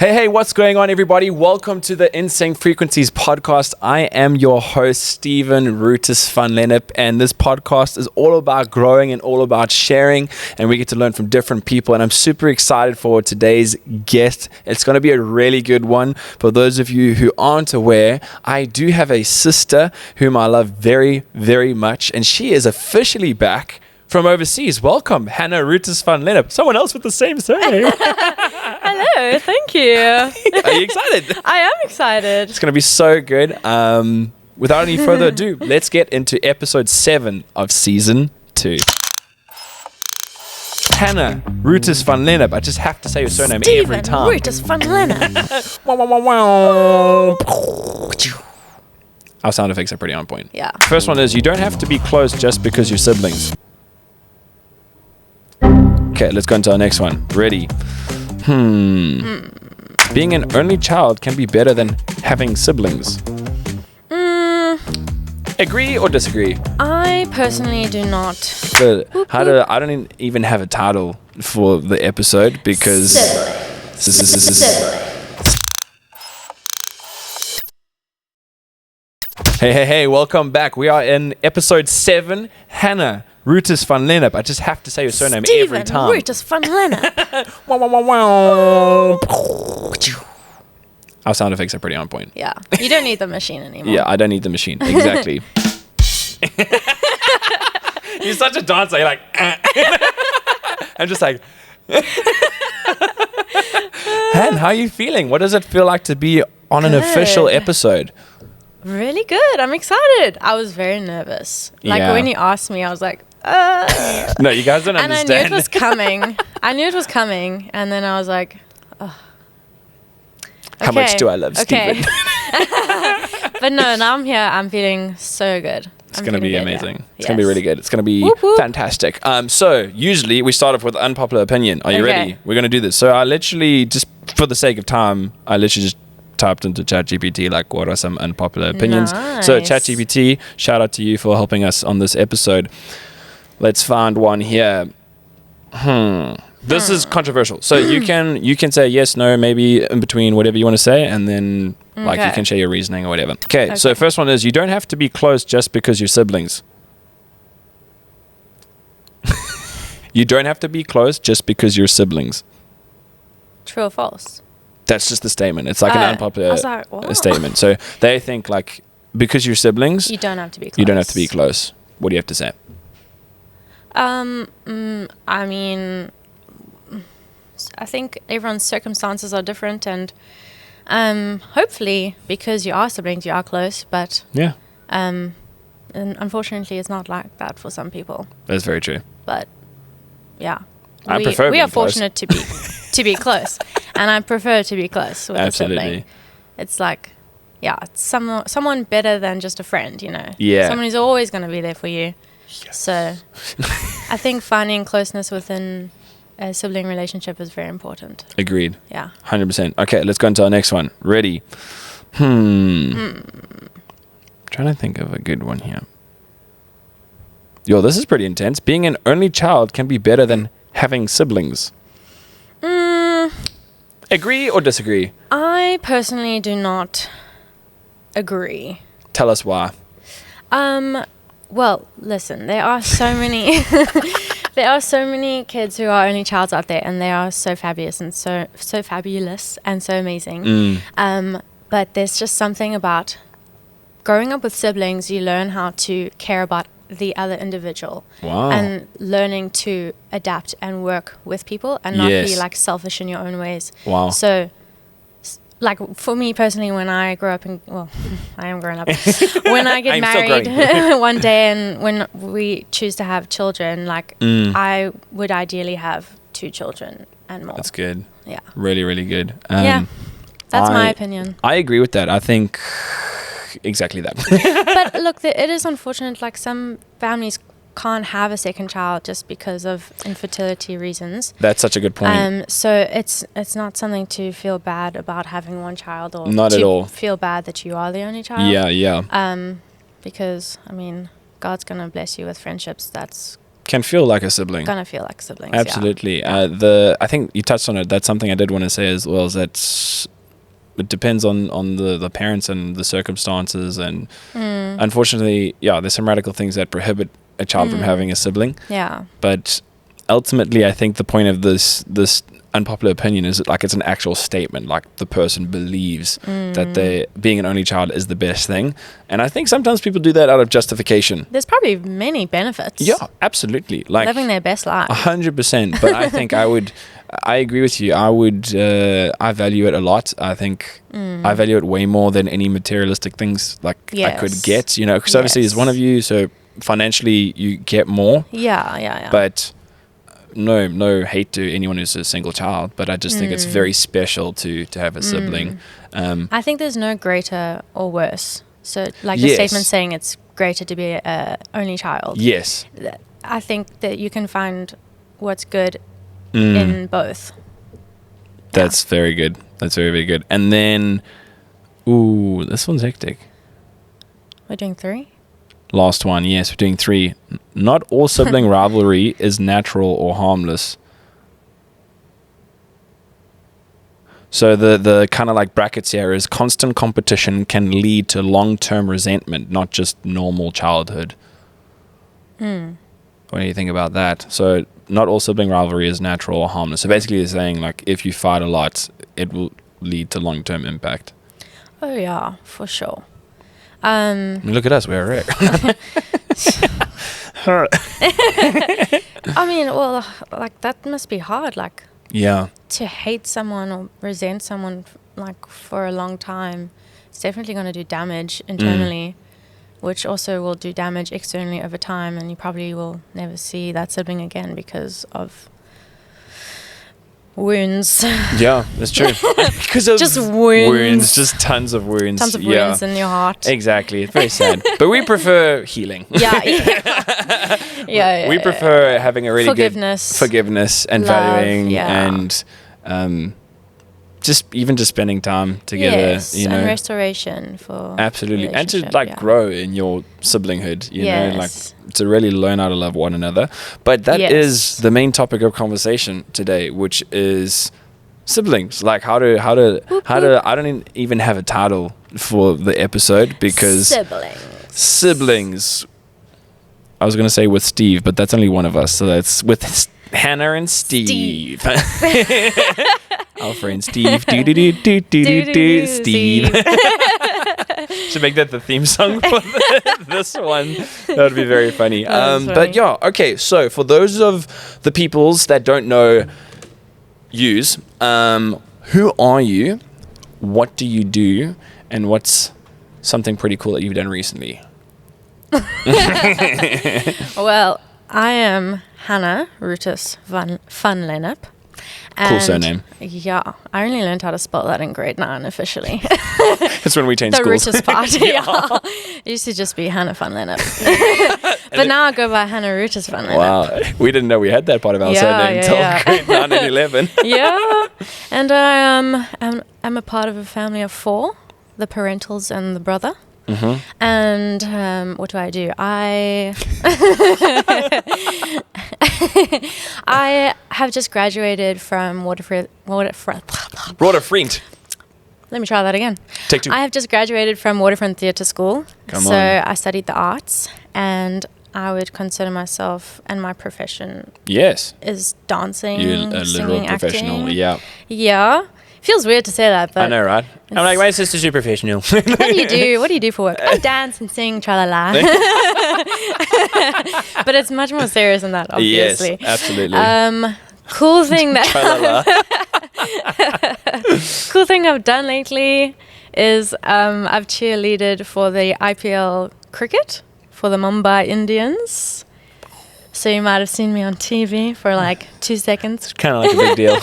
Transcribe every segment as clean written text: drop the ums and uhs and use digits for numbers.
Hey, what's going on, everybody? Welcome to the Insane Frequencies podcast. I am your host, Hannah Roeters Van Lennep, and this podcast is all about growing and all about sharing, and we get to learn from different people, and I'm super excited for today's guest. It's going to be a really good one. For those of you who aren't aware, I do have a sister whom I love very, very much, and she is officially back from overseas. Welcome, Hannah Roeters Van Lennep. Someone else with the same surname. Hello, thank you. Are you excited? I am excited. It's going to be so good. Without any further ado, let's get into episode 7 of season 2. Hannah Roeters Van Lennep. I just have to say your surname every time. Roeters Van Lennep. Our sound effects are pretty on point. Yeah. First one is, you don't have to be close just because you're siblings. Okay, let's go into our next one. Ready? Being an only child can be better than having siblings. Agree or disagree? I personally do not. I don't even have a title for the episode because... Hey, welcome back. We are in episode 7. Hannah Roeters Van Lennep. I just have to say your surname every time. Roeters Van Lennep. Our sound effects are pretty on point. Yeah, you don't need the machine anymore. Yeah, I don't need the machine. Exactly. You're such a dancer. You're like... I'm just like... Han, how are you feeling? What does it feel like to be on an official episode? Really good. I'm excited. I was very nervous. When you asked me, I was like, No, you guys don't understand. And I knew it was coming. And then I was like, oh. Okay. How much do I love Stephen? But no, now I'm here. I'm feeling so good. It's going to be amazing. Yeah. It's going to be really good. It's going to be fantastic. So usually we start off with unpopular opinion. Are you ready? We're going to do this. So I literally, just for the sake of time, just typed into ChatGPT, like, what are some unpopular opinions? Nice. So ChatGPT, shout out to you for helping us on this episode. Let's find one here. This is controversial. So you can say yes, no, maybe in between, whatever you want to say, and then you can share your reasoning or whatever. Okay, so first one is, you don't have to be close just because you're siblings. You don't have to be close just because you're siblings. True or false? That's just the statement. It's like an unpopular statement. So they think like, because you're siblings, you don't have to be close. You don't have to be close. What do you have to say? I mean, I think everyone's circumstances are different, and hopefully because you are siblings, you are close. But yeah, and unfortunately, it's not like that for some people. That's very true. But yeah, I prefer. We are fortunate to be close, and I prefer to be close with a sibling. It's like, it's someone better than just a friend, you know. Yeah. Someone who's always going to be there for you. Yes. So I think finding closeness within a sibling relationship is very important. Agreed. Yeah. 100%. Okay, let's go into our next one. Ready? Trying to think of a good one here. Yo, this is pretty intense. Being an only child can be better than having siblings. Agree or disagree? I personally do not agree. Tell us why. Well, listen, there are so many kids who are only childs out there, and they are so fabulous and so fabulous and so amazing. But there's just something about growing up with siblings. You learn how to care about the other individual. Wow. And learning to adapt and work with people and not be like selfish in your own ways. Wow. So like for me personally, when I grow up I am growing up. When I get married one day, and when we choose to have children, I would ideally have 2 children and more. That's good. Yeah. Really, really good. That's my opinion. I agree with that. I think exactly that. But look, it is unfortunate. Like some families can't have a second child just because of infertility reasons. That's such a good point. So it's not something to feel bad about having one child, or not at all feel bad that you are the only child. Yeah. Because I mean, God's gonna bless you with friendships that's can feel like a sibling. Gonna feel like siblings. Absolutely. I think you touched on it. That's something I did want to say as well. Is that it depends on the parents and the circumstances, and unfortunately, there's some radical things that prohibit a child from having a sibling. Yeah. But ultimately, I think the point of this unpopular opinion is like it's an actual statement. Like the person believes that they being an only child is the best thing, and I think sometimes people do that out of justification. There's probably many benefits. Yeah, absolutely. Like living their best life. 100%. But I think I agree with you. I value it a lot. I think I value it way more than any materialistic things I could get. You know, because obviously, as one of you, so financially you get more. Yeah. But no hate to anyone who's a single child, but I just think it's very special to have a sibling. I think there's no greater or worse. So like the statement saying it's greater to be a only child. Yes. I think that you can find what's good in both. That's very good. That's very, very good. And then, this one's hectic. We're doing 3? Last one, yes, we're doing 3. Not all sibling rivalry is natural or harmless. So the kind of like brackets here is constant competition can lead to long-term resentment, not just normal childhood. What do you think about that? So not all sibling rivalry is natural or harmless. So basically they're saying like if you fight a lot, it will lead to long-term impact. Oh yeah, for sure. I mean, look at us, we're a wreck. I mean, well, like that must be hard, like to hate someone or resent someone like for a long time. It's definitely going to do damage internally, which also will do damage externally over time, and you probably will never see that sibling again because of wounds. Yeah, that's true. Because of just wounds. Just tons of wounds. Tons of wounds in your heart. Exactly. It's very sad. But we prefer healing. Yeah. We prefer having a really forgiveness. good forgiveness and love, valuing and just spending time together. Yes, you know, and restoration for absolutely, and to relationship, grow in your siblinghood. You know, like to really learn how to love one another. But that is the main topic of conversation today, which is siblings. Like how to I don't even have a title for the episode because siblings. I was gonna say with Steve, but that's only one of us, so that's with Hannah and Steve. Our friend Steve. Steve. Should make that the theme song for this one. That would be very funny. But yeah, okay. So for those of the peoples that don't know yous, who are you? What do you do? And what's something pretty cool that you've done recently? Well, I am Hannah Roeters Van Lennep. Cool surname. Yeah, I only learned how to spell that in grade 9 officially. That's when we changed the schools. The Roeters part, It used to just be Hannah Van Lennep. But now I go by Hannah Roeters Van Lennep. Wow, we didn't know we had that part of our surname until grade 9 and 11. Yeah, and I'm a part of a family of 4, the parentals and the brother. And what do? I have just graduated from Waterfront. Let me try that again. Take 2. I have just graduated from Waterfront Theatre School. Come on. I studied the arts, and I would consider myself, and my profession is dancing, You're a singing, literal professional, acting. Yeah. Feels weird to say that, but I know, right? I'm like, my sister's a professional. What do you do? What do you do for work? I dance and sing, tra-la-la. But it's much more serious than that, obviously. Yes, absolutely. Cool thing cool thing I've done lately is I've cheerleaded for the IPL cricket for the Mumbai Indians. So you might have seen me on TV for like 2 seconds. Kind of like a big deal.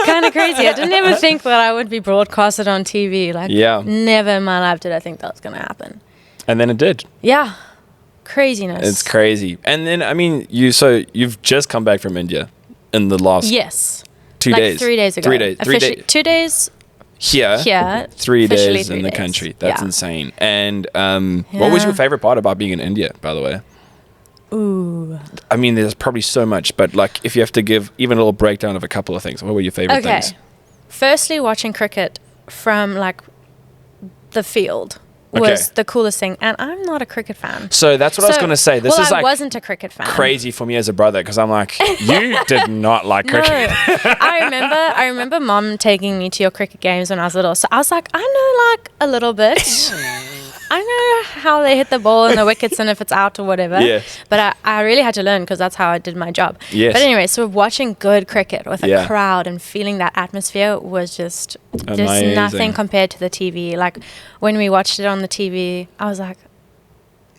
Kind of crazy. I didn't ever think that I would be broadcasted on TV. Like, never in my life did I think that was going to happen. And then it did. Yeah. Craziness. It's crazy. And then, I mean, you've just come back from India in the last 2 days. 3 days ago. 3 days. 3 days. 2 days here. 3 days in the country. That's insane. And what was your favorite part about being in India, by the way? Ooh. I mean, there's probably so much, but like if you have to give even a little breakdown of a couple of things, what were your favorite things? Firstly, watching cricket from like the field was the coolest thing, and I'm not a cricket fan. So that's what I was going to say. This is I like wasn't a cricket fan. Crazy for me as a brother, because I'm like, you did not like cricket. No, I remember Mom taking me to your cricket games when I was little. So I was like, I know like a little bit. I know how they hit the ball and the wickets and if it's out or whatever. Yes. But I really had to learn because that's how I did my job. Yes. But anyway, so watching good cricket with a crowd and feeling that atmosphere was just nothing compared to the TV. Like when we watched it on the TV, I was like,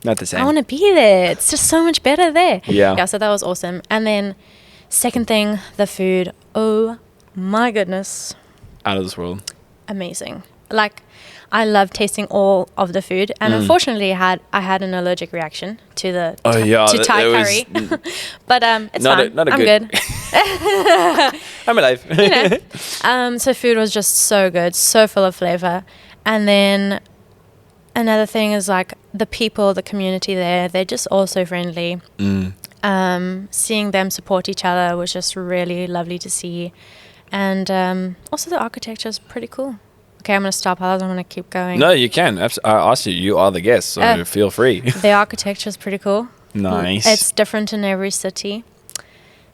not the same. I want to be there. It's just so much better there. Yeah. Yeah, so that was awesome. And then second thing, the food. Oh my goodness. Out of this world. Amazing. Like, I love tasting all of the food, and unfortunately, I had an allergic reaction to the Thai curry. But it's fine. I'm good. I'm alive. So food was just so good, so full of flavor. And then another thing is like the people, the community there. They're just all so friendly. Seeing them support each other was just really lovely to see, and also the architecture is pretty cool. Okay, I'm going to stop. I don't want to keep going. No, you can. I asked you. You are the guest, so feel free. The architecture is pretty cool. Nice. It's different in every city.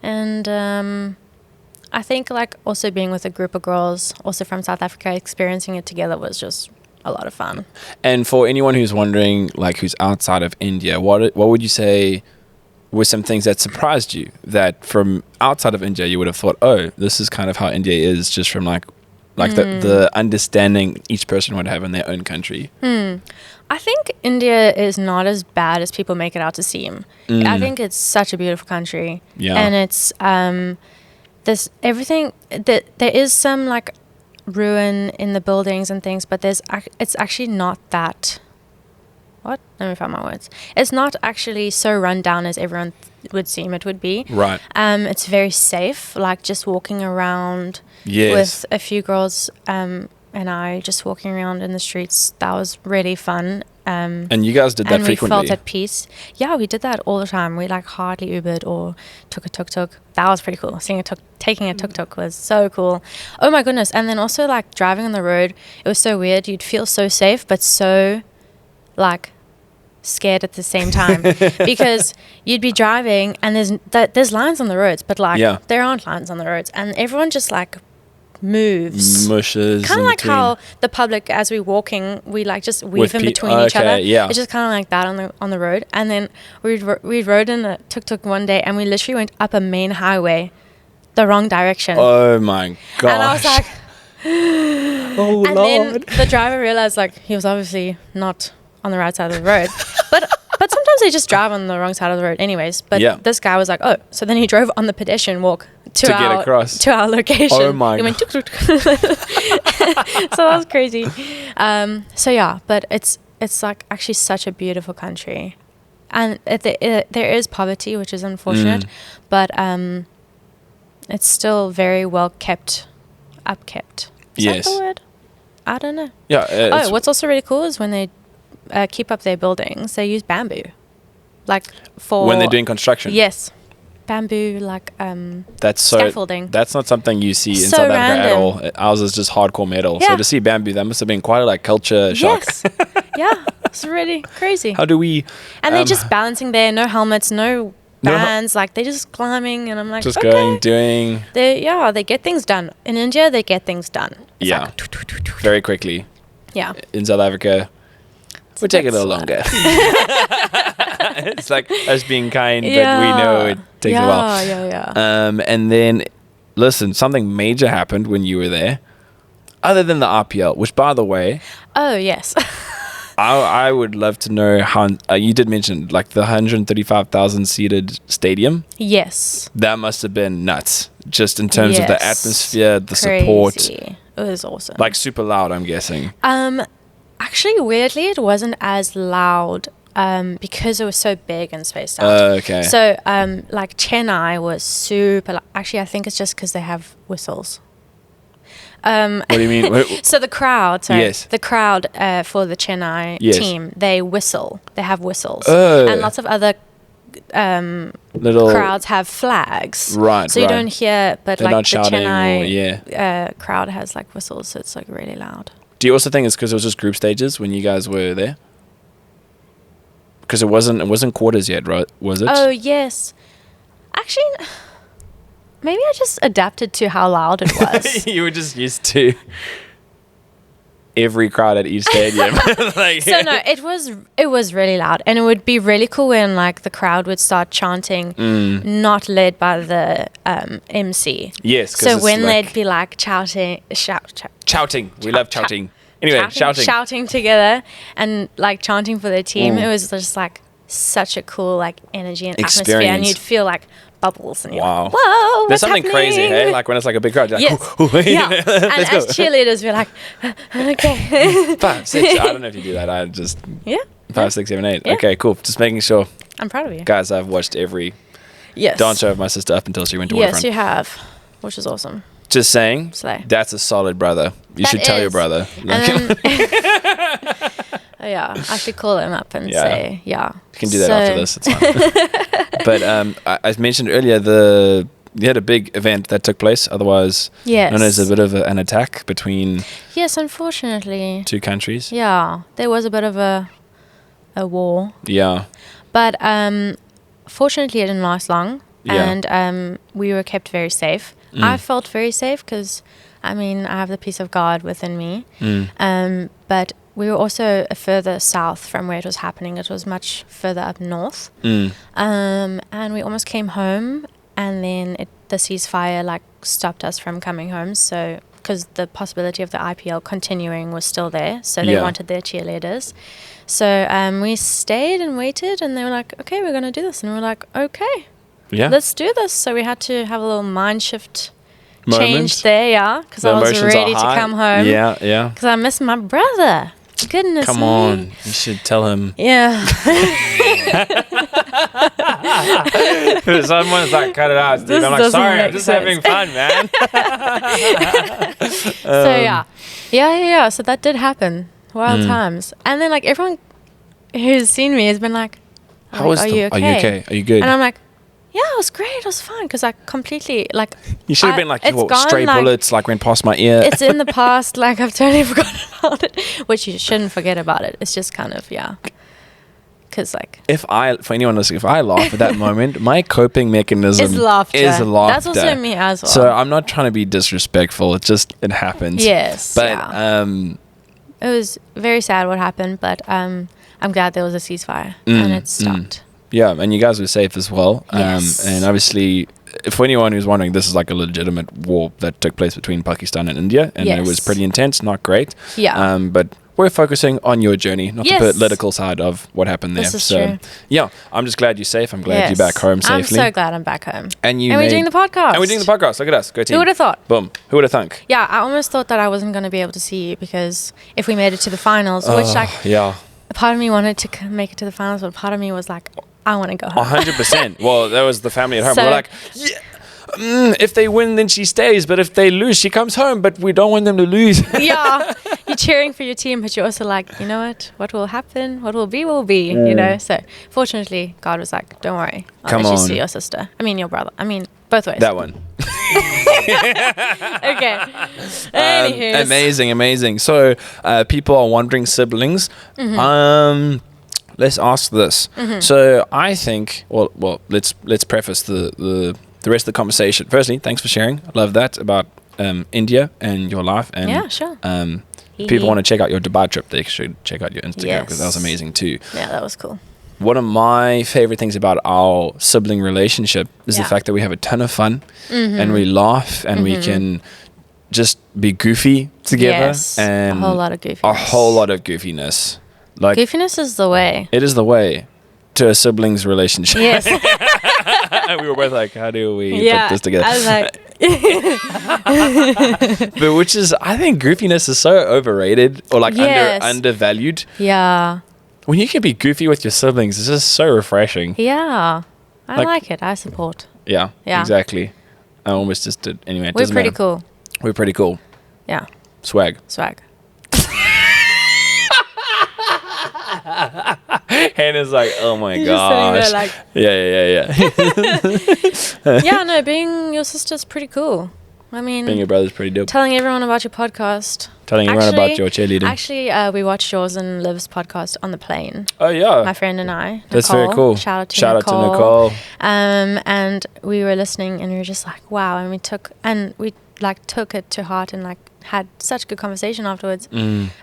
And I think like also being with a group of girls, also from South Africa, experiencing it together was just a lot of fun. And for anyone who's wondering, like who's outside of India, what would you say were some things that surprised you that from outside of India you would have thought, oh, this is kind of how India is, just from like the understanding each person would have in their own country? I think India is not as bad as people make it out to seem. I think it's such a beautiful country. Yeah. And it's this everything that there is some like ruin in the buildings and things, but it's actually not that. What? Let me find my words. It's not actually so run down as everyone would seem it would be. Right. It's very safe. Like just walking around with a few girls and I just walking around in the streets. That was really fun. And you guys did that frequently? And we felt at peace. Yeah, we did that all the time. We like hardly Ubered or took a tuk-tuk. That was pretty cool. Taking a tuk-tuk was so cool. Oh my goodness. And then also like driving on the road, it was so weird. You'd feel so safe, but so like scared at the same time because you'd be driving and there's lines on the roads, but like there aren't lines on the roads, and everyone just like mushes, kind of like between. How the public, as we're walking, we like just weave in between each other. It's just kind of like that on the road. And then we rode in a tuk-tuk one day and we literally went up a main highway the wrong direction. Oh my gosh. And I was like oh and Lord. Then the driver realized like he was obviously not on the right side of the road. But sometimes they just drive on the wrong side of the road anyways. But this guy was like, oh. So then he drove on the pedestrian walk to our location. Oh my God. Went tuk tuk. So that was crazy. But it's like actually such a beautiful country. And there is poverty, which is unfortunate. But it's still very well kept, upkept. Is that the word? I don't know. Yeah. What's also really cool is when they keep up their buildings, they use bamboo, like for when they're doing construction. Yes, bamboo, like that's scaffolding. That's not something you see in South Africa at all. Ours is just hardcore metal. So to see bamboo, that must have been quite a like culture shock. Yes, yeah, it's really crazy. How do we? And they're just balancing there, no helmets, no bands, like they're just climbing, and I'm like, just going, doing. They get things done. In India, they get things done. It's like, very quickly. Yeah. In South Africa, we take a little longer. It's like us being kind, but we know it takes a while. Yeah. And then, listen, something major happened when you were there, other than the RPL, which, by the way... Oh, yes. I would love to know how... you did mention, like, the 135,000 seated stadium. Yes. That must have been nuts, just in terms of the atmosphere, the support. It was awesome. Like, super loud, I'm guessing. Actually, weirdly, it wasn't as loud because it was so big and spaced out. Okay. So, like, Chennai was super... Actually, I think it's just because they have whistles. What do you mean? So the crowd, the crowd for the Chennai Yes. team, they whistle. They have whistles. Oh. And lots of other little crowds have flags. Right. So you don't hear, but they're like not the shouting Chennai crowd has like whistles, so it's like really loud. Do you also think it's because it was just group stages when you guys were there? Because it wasn't quarters yet, right? Was it? Oh yes, actually, maybe I just adapted to how loud it was. You were just used to every crowd at each stadium. Like, so no, it was really loud, and it would be really cool when like the crowd would start chanting, not led by the MC. Yes. So when they'd be like shouting. We love shouting. Anyway, shouting together and like chanting for their team. It was just like such a cool like energy and atmosphere, and you'd feel like bubbles and you're like, whoa, there's something happening? Crazy, hey? Like when it's like a big crowd, you're like, yes. yeah. And as cheerleaders, we're like, okay. 5, 6. I don't know if you do that. I just 5, 6, 7, 8. Yeah. Okay, cool. Just making sure. I'm proud of you, guys. I've watched every dance show of my sister up until she went to Waterfront. Yes, you have, which is awesome. Just saying, Slay. That's a solid brother. You should tell your brother. Then, I should call him up and say, You can do that after this. It's fine. But I mentioned earlier you had a big event that took place. Otherwise, known as a bit of an attack between. Yes, unfortunately. 2 countries. Yeah, there was a bit of a war. Yeah. But fortunately, it didn't last long, and we were kept very safe. I felt very safe because, I mean, I have the peace of God within me. But we were also further south from where it was happening. It was much further up north. And we almost came home, and then the ceasefire like stopped us from coming home. So because the possibility of the IPL continuing was still there, so they wanted their cheerleaders. So we stayed and waited, and they were like, "Okay, we're gonna do this," and we were like, "Okay." Yeah. Let's do this. So we had to have a little mind shift change there, because I was ready to come home. Yeah. Because I miss my brother. Goodness Come on. You should tell him. Yeah. Someone's like, cut it out, Steve. I'm like, sorry, I'm just having fun, man. So So that did happen. Wild times. And then like everyone who's seen me has been like, are you okay? Are you good? And I'm like, yeah, it was great. It was fine because I completely like. You should have been like, stray bullets like went past my ear. It's in the past. Like I've totally forgotten about it, which you shouldn't forget about it. It's just kind of because like. For anyone listening, if I laugh at that moment, my coping mechanism is laughter. That's also me as well. So I'm not trying to be disrespectful. It happens. Yes. But it was very sad what happened, but I'm glad there was a ceasefire and it stopped. Yeah, and you guys were safe as well. Yes. And obviously, for anyone who's wondering, this is like a legitimate war that took place between Pakistan and India, and it was pretty intense, not great. Yeah. But we're focusing on your journey, not the political side of what happened there. This is true. Yeah, I'm just glad you're safe. I'm glad you're back home safely. I'm so glad I'm back home. And we're doing the podcast. Look at us. Go team. Who would have thought? Boom. Who would have thunk? Yeah, I almost thought that I wasn't going to be able to see you because if we made it to the finals, which a part of me wanted to make it to the finals, but a part of me was like, I want to go home. 100%. Well, that was the family at home. We're like, if they win, then she stays. But if they lose, she comes home. But we don't want them to lose. Yeah. You're cheering for your team, but you're also like, you know what? What will happen? What will be, you know? So fortunately, God was like, don't worry. I'll let you see your sister. I mean, your brother. I mean, both ways. That one. Okay. Amazing. So people are wondering siblings. Let's ask this. So I think, well, let's preface the rest of the conversation. Firstly, thanks for sharing. I love that about India and your life. And yeah, sure. People want to check out your Dubai trip. They should check out your Instagram because that was amazing too. Yeah, that was cool. One of my favorite things about our sibling relationship is the fact that we have a ton of fun and we laugh and we can just be goofy together. Yes, and a whole lot of goofiness. Like, goofiness is the way. It is the way to a siblings relationship. Yes. We were both like, how do we put this together? I was like... But which is, I think goofiness is so overrated or like undervalued. Yeah. When you can be goofy with your siblings, it's just so refreshing. Yeah. I like it. I support. Yeah, exactly. I almost just did. Anyway, We're pretty cool. We're pretty cool. Yeah. Swag. Hannah's like, oh my You're just sitting gosh. there like, Yeah. yeah, no, being your sister's pretty cool. I mean, Being your brother's pretty dope. telling everyone about your podcast. Telling everyone about your cheerleading. Actually, we watched yours and Liv's podcast on the plane. Oh yeah. My friend and I. Nicole. That's very cool. Shout out to Shout Nicole. out to Nicole. And we were listening and we were just like, wow. And we took it to heart and like had such good conversation afterwards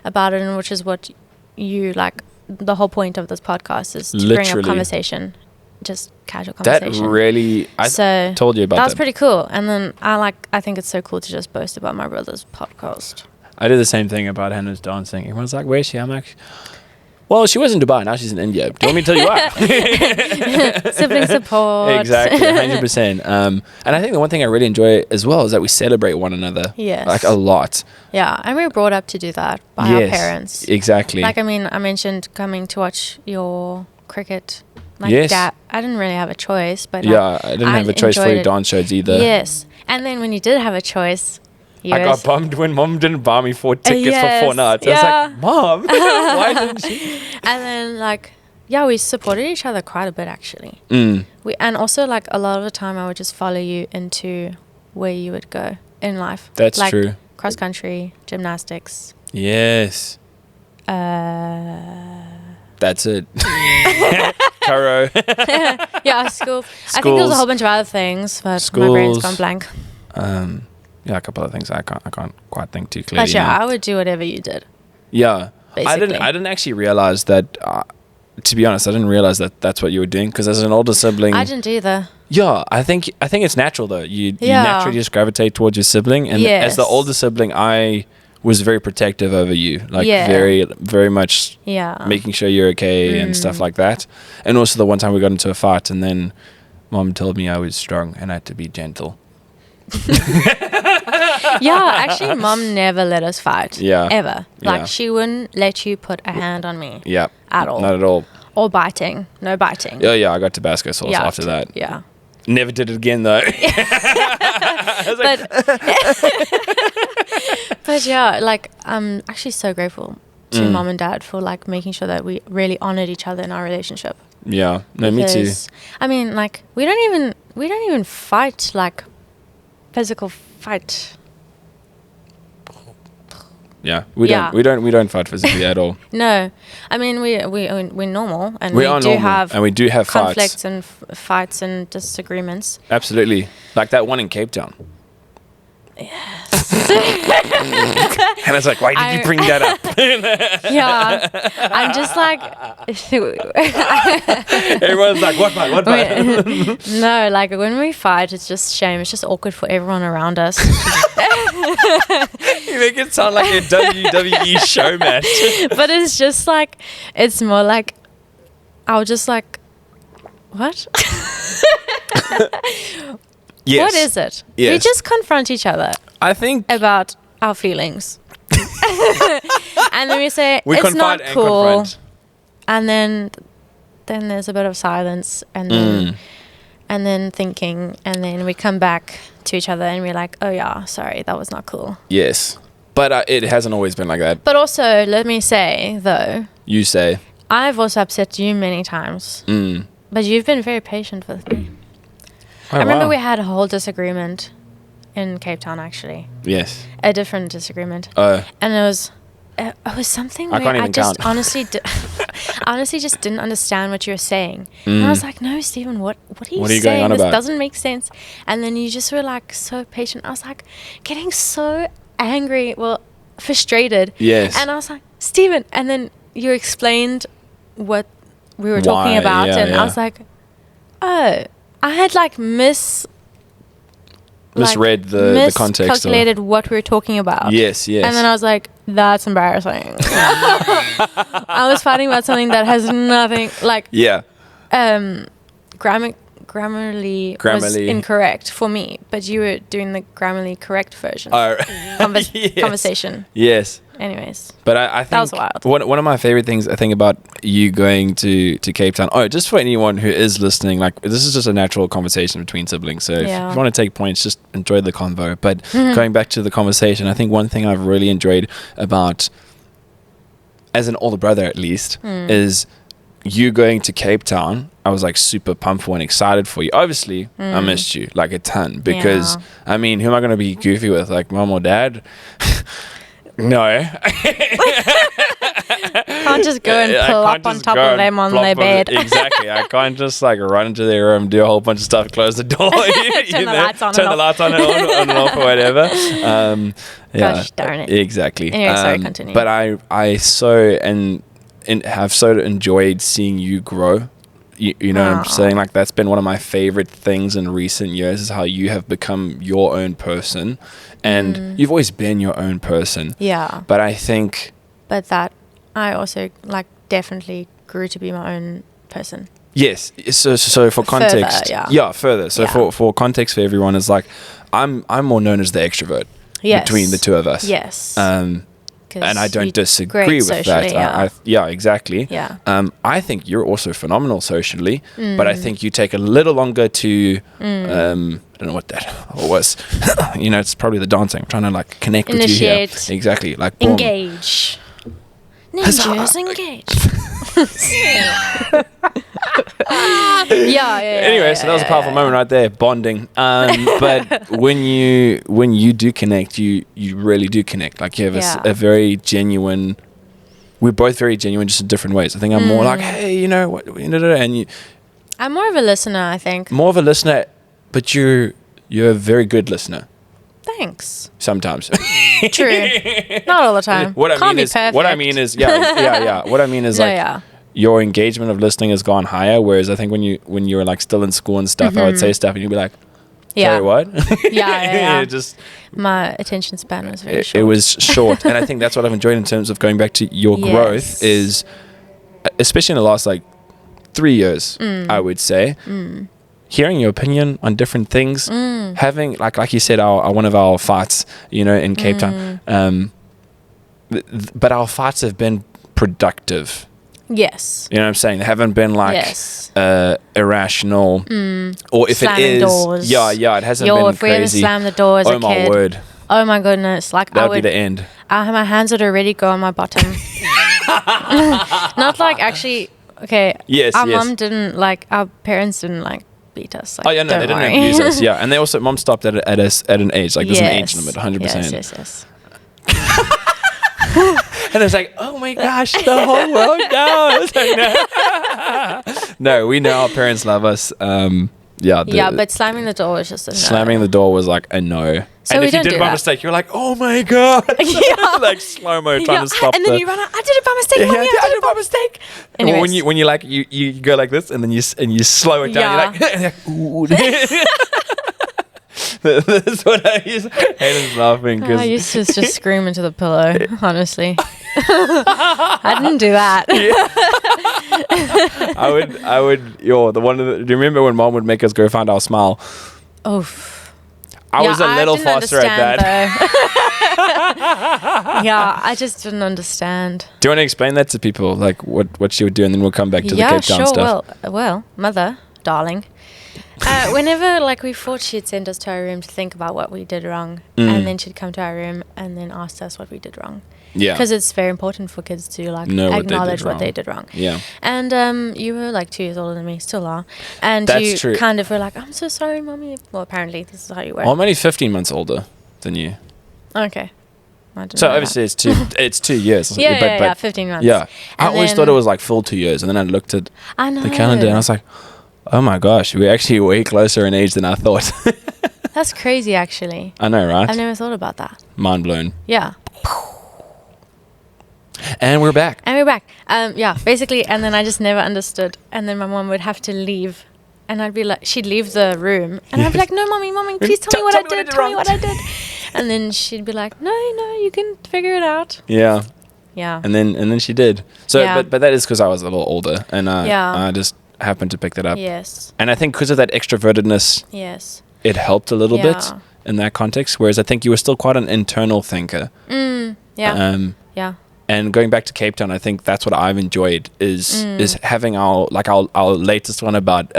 about it, and which is what you like. The whole point of this podcast is to bring up conversation, just casual conversation. That really, I told you about that. That was pretty cool. And then I think it's so cool to just boast about my brother's podcast. I did the same thing about Hannah's dancing. Everyone's like, where's she? I'm like, well, she was in Dubai. Now she's in India. Do you want me to tell you why? Sibling support. Exactly, 100%. And I think the one thing I really enjoy as well is that we celebrate one another. Yes. Like a lot. Yeah, and we were brought up to do that by our parents. Exactly. Like, I mean, I mentioned coming to watch your cricket. Like, yes. Dad, I didn't really have a choice, but yeah, I didn't have a choice for your dance shows either. Yes, and then when you did have a choice, I got bummed when Mom didn't buy me 4 tickets for 4 nights. I was like, Mom, why didn't she? And then like, yeah, we supported each other quite a bit actually. And also like a lot of the time I would just follow you into where you would go in life. That's like, true. Cross country, gymnastics. Yes. That's it. Caro. Yeah, school. I think there was a whole bunch of other things, but my brain's gone blank. Yeah, a couple of things I can't quite think too clearly. But yeah, I would do whatever you did. Yeah, basically. I didn't actually realize that. To be honest, I didn't realize that that's what you were doing, because as an older sibling, I didn't either. Yeah, I think it's natural though. You naturally just gravitate towards your sibling, and as the older sibling, I was very protective over you, like very, very much making sure you're okay and stuff like that. And also the one time we got into a fight, and then Mom told me I was strong and I had to be gentle. Yeah, actually, Mom never let us fight. Yeah, ever. Like she wouldn't let you put a hand on me. Yeah, at all. Not at all. Or biting. No biting. Yeah, I got Tabasco sauce after that. Yeah. Never did it again though. But yeah, like I'm actually so grateful to Mom and Dad for like making sure that we really honored each other in our relationship. Yeah, no, me too. I mean, like we don't even fight like physical fight. Yeah, we don't fight physically at all. No, I mean we're normal, and we do have conflicts and fights and disagreements. Absolutely, like that one in Cape Town. Yes. And it's like, why did you bring that up? Yeah, I'm just like. Everyone's like, what part? No, like when we fight, it's just shame. It's just awkward for everyone around us. You make it sound like a WWE show match. But it's just like, it's more like, I'll just like, what? Yes. What is it? Yes. We just confront each other. I think about our feelings. And then we say, it's not cool. And then there's a bit of silence, and then thinking, and then we come back to each other and we're like, oh yeah, sorry, that was not cool. Yes. But it hasn't always been like that. But also, let me say, though. You say. I've also upset you many times. But you've been very patient with me. Oh, I remember we had a whole disagreement in Cape Town, actually. Yes. A different disagreement. And it was something where I just honestly just didn't understand what you were saying. And I was like, no, Stephen, what are you saying? This doesn't make sense. And then you just were like so patient. I was like getting so angry, frustrated. Yes. And I was like, Stephen, and then you explained what we were talking about, and I was like, oh, I had misread the context. Miscalculated what we were talking about. Yes. And then I was like, that's embarrassing. I was fighting about something that has nothing, like... Yeah. Grammarly was incorrect for me, but you were doing the grammarly correct version. Conversation. Yes. Anyways. But I think that was wild. One of my favorite things I think about you going to Cape Town, just for anyone who is listening, like this is just a natural conversation between siblings. So if you want to take points, just enjoy the convo. But going back to the conversation, I think one thing I've really enjoyed about as an older brother at least, is you going to Cape Town. I was like super pumped for and excited for you. Obviously, I missed you like a ton because, I mean, who am I going to be goofy with? Like mom or dad? No. Can't just go and plop on top of them on their bed. Exactly. I can't just like run into their room, do a whole bunch of stuff, close the door, turn the lights on and off or whatever. Gosh darn it. Exactly. Anyway, sorry, continue. But I so and have so enjoyed seeing you grow. You know what I'm saying? Like that's been one of my favorite things in recent years is how you have become your own person, and you've always been your own person. Yeah. But I think. But that I also like definitely grew to be my own person. Yes. So for context, further. Further. So for context for everyone is like, I'm more known as the extrovert between the two of us. Yes. And I don't disagree with socially, that. Exactly. Yeah. I think you're also phenomenal socially, but I think you take a little longer to, I don't know what that was. It's probably the dancing. I'm trying to like connect with you here. Exactly. Like boom. Engage. Ninjas engage. Anyway, so that was a powerful moment right there, bonding. But when you do connect, you really do connect. Like you have a very genuine. We're both very genuine, just in different ways. I think I'm more like, hey, what, and you. I'm more of a listener, I think. More of a listener, but you're a very good listener. Thanks. Sometimes. True. Not all the time. What I mean is, What I mean is your engagement of listening has gone higher. Whereas I think when you were like still in school and stuff, I would say stuff and you'd be like, sorry, what? Just my attention span was very short. It was short, and I think that's what I've enjoyed in terms of going back to your growth is, especially in the last like 3 years, I would say. Hearing your opinion on different things, having like you said, one of our fights, in Cape Town, but our fights have been productive. Yes. You know what I'm saying? They haven't been like irrational, or if slamming it is, doors. it hasn't been if we ever crazy. slammed the door as a kid. Oh my word! Oh my goodness! Like that would be the end. My hands would already go on my bottom. Not like actually. Okay. Yes. Our mom didn't our parents didn't beat us. They didn't abuse us. Yeah, and they also mom stopped at an age there's an age limit, 100%. Yes. And it's like, oh my gosh, the whole world knows. Like, no, we know our parents love us. But slamming the door was just a no. Slamming the door was like a no. So and we if you don't did do by that. mistake, you're like, oh my god. Like slow-mo trying to stop and then you run out. I did it by mistake. Mommy, I did it by mistake. Anyways. When you like you go like this and then you slow it down, you're like ooh. That's what I used. Hayden's laughing because I used to just scream into the pillow. Honestly, I didn't do that. I would. Do you remember when Mom would make us go find our smile? Oh, I was a little faster at that. I just didn't understand. Do you want to explain that to people, like what she would do, and then we'll come back to the Cape Town stuff? Well, mother, darling. Whenever we fought, she'd send us to our room to think about what we did wrong, and then she'd come to our room and then ask us what we did wrong. Yeah, because it's very important for kids to acknowledge what they did wrong. Yeah, and you were 2 years older than me, still are, and that's true. Kind of were like, I'm so sorry, mommy. Well, apparently this is how you were. I'm only 15 months older than you. Okay. So obviously it's 2 years. Yeah, 15 months. Yeah, I always thought it was full 2 years, and then I looked at the calendar and I was like, oh my gosh, we're actually way closer in age than I thought. That's crazy, actually. I know, right? I've never thought about that. Mind blown. Yeah. And we're back. Basically, and then I just never understood. And then my mom would have to leave. And I'd be like, she'd leave the room. And I'd be like, no, mommy, please tell me what I did. Tell me what I did. And then she'd be like, no, you can figure it out. Yeah. Yeah. And then she did. So, but that is because I was a little older. And I just happened to pick that up. Yes. And I think because of that extrovertedness, it helped a little bit in that context. Whereas I think you were still quite an internal thinker. Yeah. And going back to Cape Town, I think that's what I've enjoyed is having our latest one about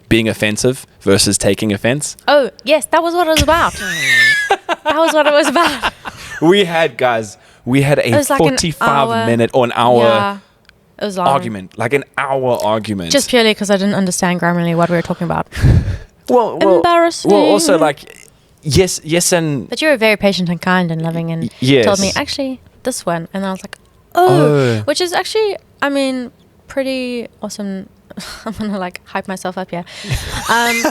being offensive versus taking offense. Oh, yes, that was what it was about. That was what it was about. We had, guys, we had a was like an 45-minute or an hour Yeah. It was long. argument, like an hour argument. Just purely because I didn't understand grammarly what we were talking about. well, Embarrassing. Well, also like yes, and But you were very patient and kind and loving and yes. told me, actually, this one. And I was like, oh. Which is actually, I mean, pretty awesome. I'm going to like hype myself up here.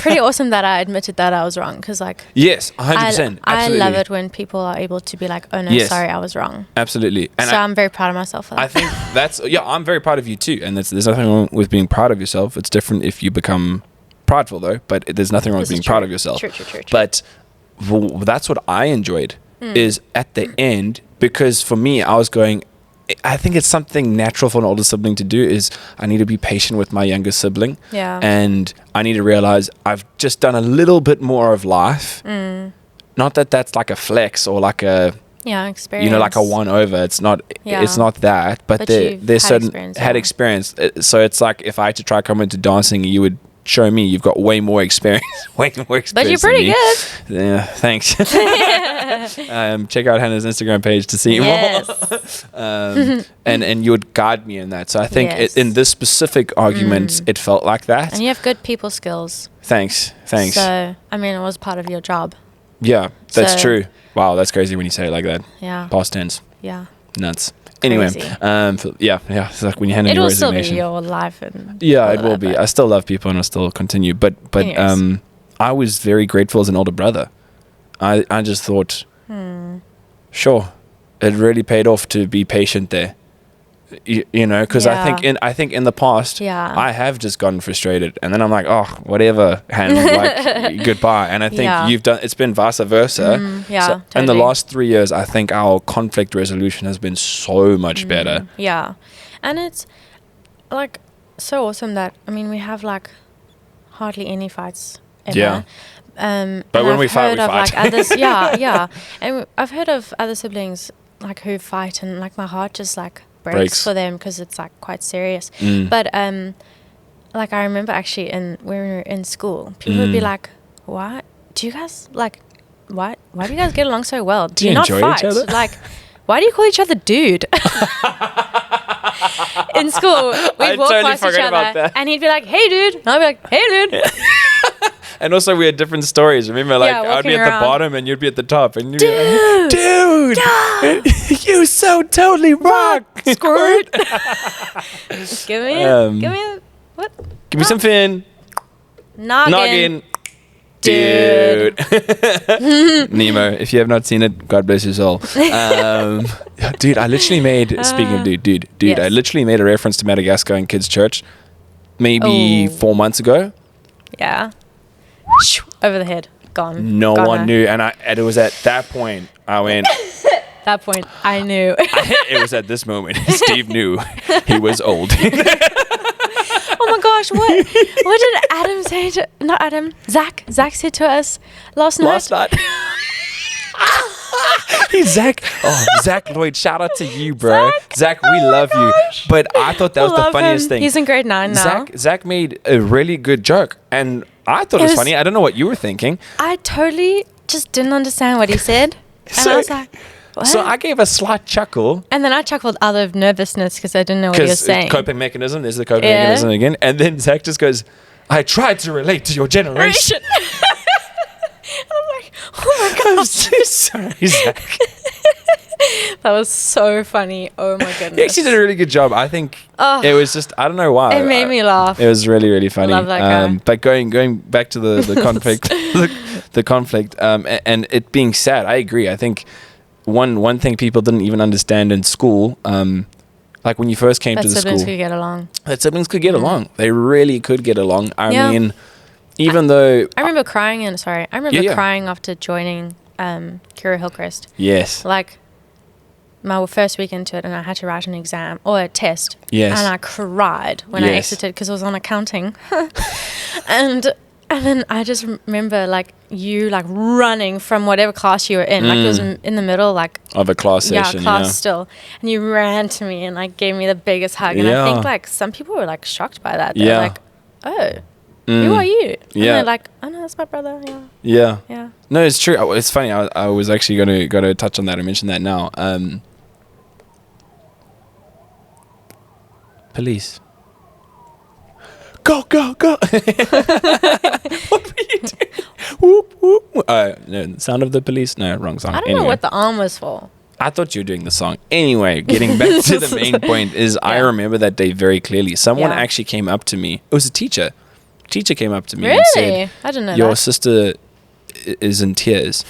Pretty awesome that I admitted that I was wrong. Because like... Yes, 100%. I love it when people are able to be like, oh no, sorry, I was wrong. Absolutely. And so I'm very proud of myself for that. I think I'm very proud of you too. And there's nothing wrong with being proud of yourself. It's different if you become prideful though. But there's nothing wrong with being proud of yourself. True. But that's what I enjoyed is at the end, because for me, I was going... I think it's something natural for an older sibling to do is I need to be patient with my younger sibling. Yeah. And I need to realize I've just done a little bit more of life. Not that that's like a flex or like a... Yeah, experience. You know, like a one over. It's not that. But there's certain... Had experience. So it's like if I had to try come into dancing, you would show me you've got way more experience. But you're pretty good. Yeah, thanks. Check out Hannah's Instagram page to see more. And you would guide me in that. So I think in this specific argument, it felt like that. And you have good people skills. Thanks. So, I mean, it was part of your job. Yeah, that's true. Wow, that's crazy when you say it like that. Yeah. Past tense. Yeah. Nuts. Anyway, it's like when you hand in your resignation. It'll still be your life. And it will be. I still love people and I'll still continue. But I was very grateful as an older brother. I just thought, sure, it really paid off to be patient there. You know, because I think in the past, I have just gotten frustrated, and then I'm like, oh, whatever, and like goodbye. And I think you've done. It's been vice versa. Totally. In the last 3 years, I think our conflict resolution has been so much better. Yeah, and it's like so awesome that we have like hardly any fights ever. Yeah. But when we fight, like others, and I've heard of other siblings like who fight, and like my heart just like breaks for them because it's like quite serious. But like I remember actually when we were in school, people would be like, "Why do you guys like? Why do you guys get along so well? Do you not enjoy fight? each other? Like, why do you call each other dude?" In school, we'd walk past each other, and he'd be like, "Hey, dude," and I'd be like, "Hey, dude." And also we had different stories. Remember, like I'd be at the bottom and you'd be at the top, and you'd be like, dude, you so totally rock, squirt. Give me what? Give me some fin. Noggin. Dude. Nemo, if you have not seen it, God bless your soul. Dude, I literally made, speaking of dude, yes. I literally made a reference to Madagascar in kids' church maybe 4 months ago. Yeah. Over the head. Gone. No one knew. And it was at that point I went... That point, I knew. It was at this moment. Steve knew he was old. Oh my gosh, what did Adam say to... Not Adam. Zach said to us last night. Hey, Zach. Oh, Zach Lloyd, shout out to you, bro. Zach, we love you. But I thought that was the funniest thing. He's in grade 9 now. Zach made a really good joke. And I thought it was funny. I don't know what you were thinking. I totally just didn't understand what he said. And I was like... What? So I gave a slight chuckle. And then I chuckled out of nervousness because I didn't know what he was saying. Coping mechanism. There's the coping mechanism again. And then Zach just goes, I tried to relate to your generation. And I'm like, oh my God. I'm so sorry, Zach. That was so funny. Oh my goodness. He actually did a really good job. I think it was just, I don't know why. It made me laugh. It was really, really funny. Love that guy. But going back to the conflict, the conflict, and it being sad, I agree. I think one thing people didn't even understand in school, like when you first came to the school. That siblings could get along. That siblings could get along. They really could get along. I mean, even though... I remember crying crying after joining Kira Hillcrest. Yes. Like, my first week into it, and I had to write an exam or a test. Yes. And I cried when I exited because I was on accounting. and then I just remember like you like running from whatever class you were in. Like it was in the middle like of a class session. Class still. And you ran to me and like gave me the biggest hug. And I think like some people were like shocked by that. They're like, oh, who are you? And they're like, oh no, that's my brother. Yeah. No, it's true. It's funny. I was actually going to touch on that and mention that now. Police. Go, go, go. What were you doing? Whoop, whoop. No, Sound of the Police? No, wrong song. I don't know what the arm was for. I thought you were doing the song. Anyway, getting back to the main point is I remember that day very clearly. Someone actually came up to me. It was a teacher. Teacher came up to me and said, I didn't know your that. sister is in tears.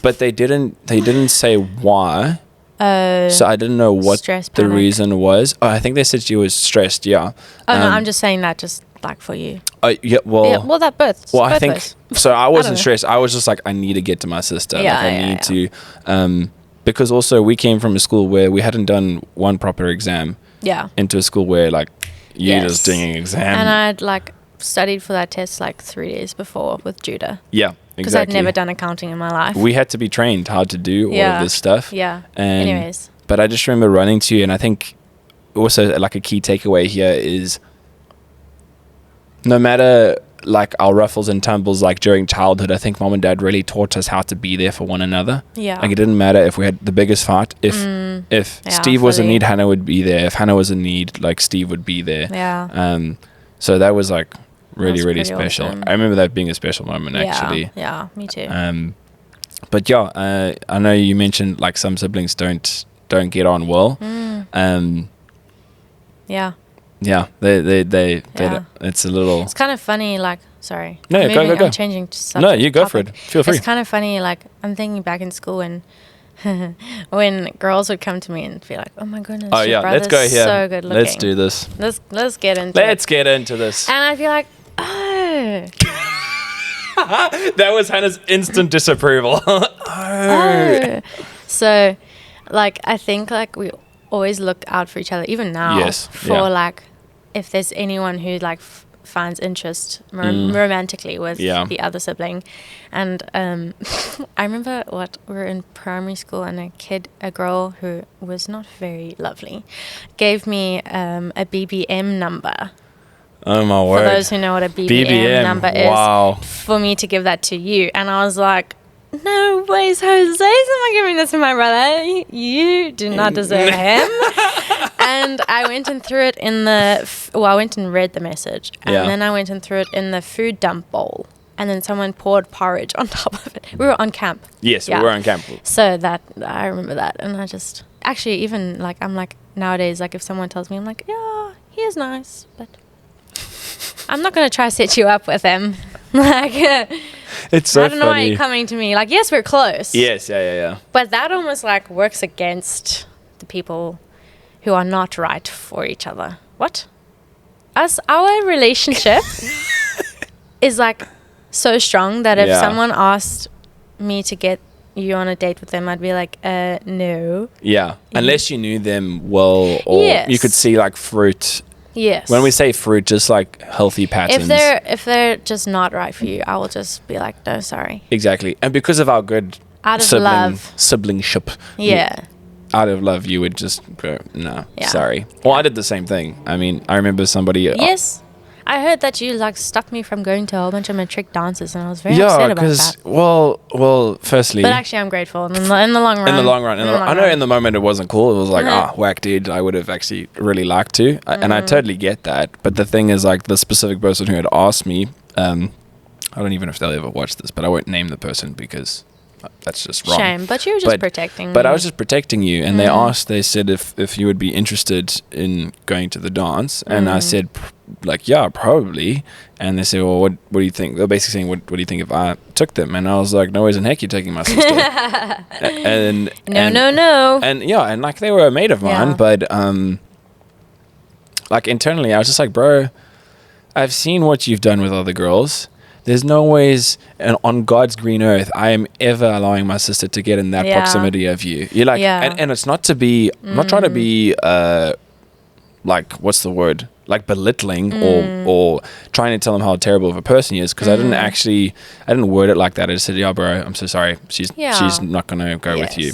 But they didn't say why. So I didn't know what Stress, the panic. reason was. Oh, I think they said she was stressed, yeah. Oh, no, I'm just saying that just like for you. Yeah, well, that both. well, I both think ways. so. I wasn't know. stressed. I was just like, I need to get to my sister. Yeah, like, I yeah, need to, because also we came from a school where we hadn't done one proper exam. Yeah. Into a school where like you're Yes. just doing an exam. And I'd like studied for that test like 3 days before with Judah. Yeah, Because exactly. I'd never done accounting in my life. We had to be trained how to do all of this stuff. Yeah. And, Anyways. But I just remember running to you, and I think also like a key takeaway here is no matter like our ruffles and tumbles like during childhood, I think mom and dad really taught us how to be there for one another. Yeah. Like it didn't matter if we had the biggest fight. If Steve was in fully. need, Hannah would be there. If Hannah was in need, like Steve would be there. Yeah. So that was like really, That was really pretty special. awesome. I remember that being a special moment actually. Yeah, me too. But yeah, I know you mentioned like some siblings don't get on well. Yeah. Yeah, they Yeah. it's a little. It's kind of funny, like, sorry. No, go. I'm changing to subject. No, you go for it. Feel free. It's kind of funny, like, I'm thinking back in school when when girls would come to me and be like, oh my goodness, Oh your yeah, let's brother's go here. so good looking. Let's do this. Let's get into it. Let's get into this. And I'd be like, oh. That was Hannah's instant disapproval. Oh. So, like, I think, like, we always look out for each other, even now. Yes, For, yeah. like, if there's anyone who, like, finds interest romantically with the other sibling. And I remember we were in primary school, and a girl who was not very lovely, gave me a BBM number. Oh my word. For those who know what a BBM number is. Wow. For me to give that to you. And I was like, no ways, Jose, am I giving this to my brother? You do not deserve him. And I went and threw it in I went and read the message. And then I went and threw it in the food dump bowl. And then someone poured porridge on top of it. We were on camp. Yes, we were on camp. So I remember that. And I just, actually, even like, I'm like, nowadays, like if someone tells me, I'm like, yeah, he is nice, but I'm not going to try to set you up with him. Like, it's so I don't know why funny. you're coming to me. Like, yes, we're close. Yes, yeah. But that almost like works against the people who are not right for each other. What? Our relationship is like so strong that if someone asked me to get you on a date with them, I'd be like, no. Yeah, unless you knew them well, or you could see like fruit. Yes. When we say fruit, just like healthy patterns. If they're just not right for you, I will just be like, no, sorry. Exactly. And because of our good Out of love. siblingship. Yeah. Out of love, you would just go, no, sorry. Well, I did the same thing. I mean, I remember somebody. Yes. I heard that you like stopped me from going to a whole bunch of matric dances, and I was very upset about that. Well, firstly. But actually, I'm grateful in the long run. In the long run. I know in the moment it wasn't cool. It was like, whack, dude. I would have actually really liked to. And I totally get that. But the thing is, like, the specific person who had asked me, I don't even know if they'll ever watch this, but I won't name the person because that's just wrong. Shame, but you were just protecting me. But I was just protecting you. And they said if you would be interested in going to the dance. And I said, like, yeah, probably. And they said, well, what do you think? They're basically saying, what do you think if I took them? And I was like, no ways in heck you're taking my sister. No. And yeah, and like they were a mate of mine, but like internally I was just like, bro, I've seen what you've done with other girls. There's no ways on God's green earth I am ever allowing my sister to get in that proximity of you. You're like, and it's not to be, I'm not trying to be, like, what's the word? Like belittling or trying to tell him how terrible of a person he is. Because I didn't word it like that. I just said, yeah, bro, I'm so sorry. She's not going to go with you.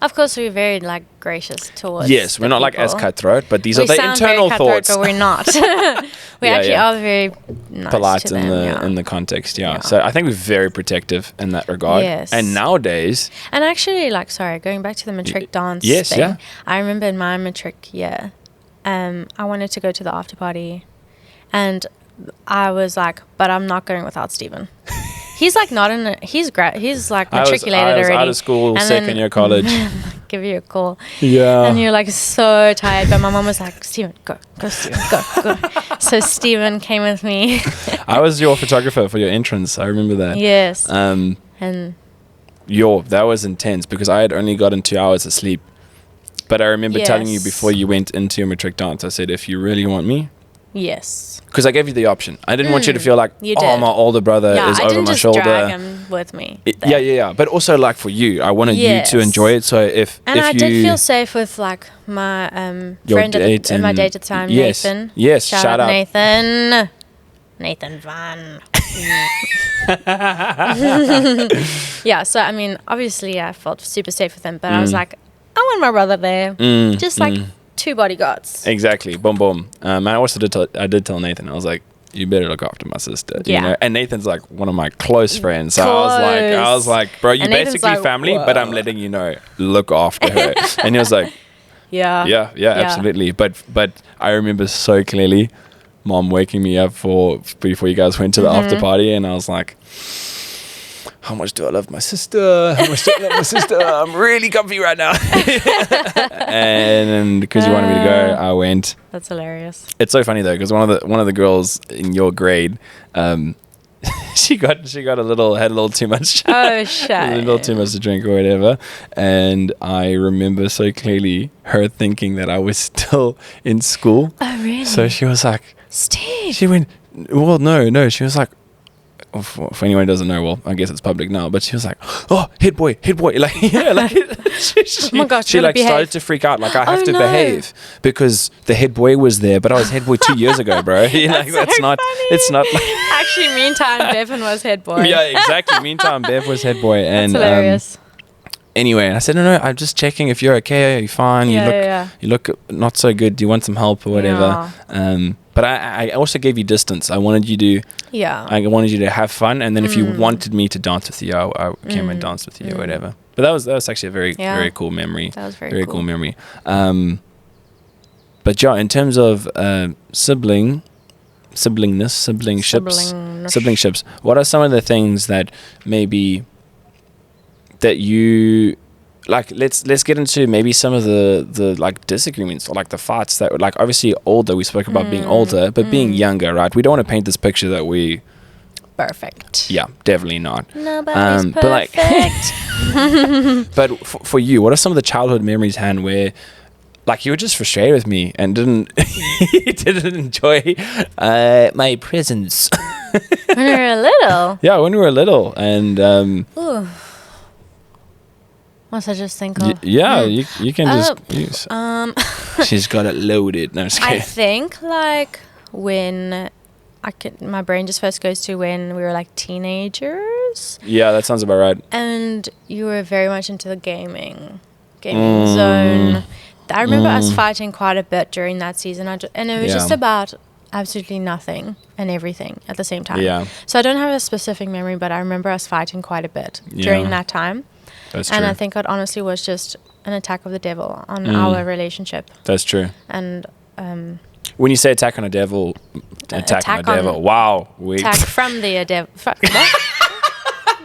Of course, we're very like gracious towards. Yes, we're not like as cutthroat, but these are the internal thoughts. But we're not. We actually are very nice polite to them, in the context. Yeah. So I think we're very protective in that regard. Yes. And nowadays. And actually, like, sorry, going back to the matric dance thing. I remember in my matric year, I wanted to go to the after party, and I was like, but I'm not going without Steven. He's like not in a, he's like matriculated I was already. out of school, and second year college. Give you a call. Yeah. And you're like so tired, but my mom was like, Steven, go Steven, go. So Steven came with me. I was your photographer for your entrance. I remember that. Yes. And that was intense because I had only gotten 2 hours of sleep. But I remember telling you before you went into your matric dance, I said, if you really want me. Yes. Because I gave you the option. I didn't want you to feel like, my older brother is over my shoulder. Drag him with me. Yeah. But also, like, for you, I wanted you to enjoy it. So if I you did feel safe with, like, my friend my date at the time, Nathan. Yes, shout out Nathan. Nathan Van. Yeah, so, I mean, obviously I felt super safe with him. But I was like, I want my brother there. Just, like... 2 bodyguards. Exactly. Boom, boom. I also did tell Nathan, I was like, you better look after my sister. Yeah. You know? And Nathan's like one of my close friends. So I was like, bro, you basically like, family, but I'm letting you know, look after her. And he was like, yeah, absolutely. But I remember so clearly Mom waking me up before you guys went to the after party, and I was like, how much do I love my sister? I'm really comfy right now. And because you wanted me to go, I went. That's hilarious. It's so funny though, because one of the girls in your grade, she had a little too much. Oh shit! A little too much to drink or whatever. And I remember so clearly her thinking that I was still in school. Oh really? So she was like, Steve. She went, well, no. She was like, for anyone who doesn't know, well, I guess it's public now, but she was like, oh, head boy, like, yeah, like, oh my God, she like started to freak out, like, I have to behave because the head boy was there, but I was head boy 2 years ago, bro. Like, that's not, it's not like actually, meantime, Bevan was head boy. Yeah, exactly. Meantime, Bev was head boy. And that's hilarious. Anyway, I said, no, I'm just checking if you're okay, are you fine? You look not so good. Do you want some help or whatever? Yeah. But I also gave you distance. I wanted you to have fun, and then if you wanted me to dance with you, I came and danced with you or whatever. But that was actually a very cool memory. That was very cool memory. But yeah, in terms of siblingships, what are some of the things that maybe that you like? Let's get into maybe some of the like disagreements or like the fights that like obviously older. We spoke about being older, but being younger, right? We don't want to paint this picture that we perfect. Yeah, definitely not. Nobody's perfect. But like, but for you, what are some of the childhood memories, Han, where like you were just frustrated with me and didn't enjoy my presence? When we were little. Yeah, when we were little, and ooh. Must I just think of? You can just use. She's got it loaded. No, I'm just kidding. I think like when my brain just first goes to when we were like teenagers. Yeah, that sounds about right. And you were very much into the gaming zone. I remember us fighting quite a bit during that season, and it was just about absolutely nothing and everything at the same time. Yeah. So I don't have a specific memory, but I remember us fighting quite a bit during that time. That's true. And I think it honestly was just an attack of the devil on our relationship. That's true. And when you say attack on a devil, attack on a devil. Wow. Attack from the devil.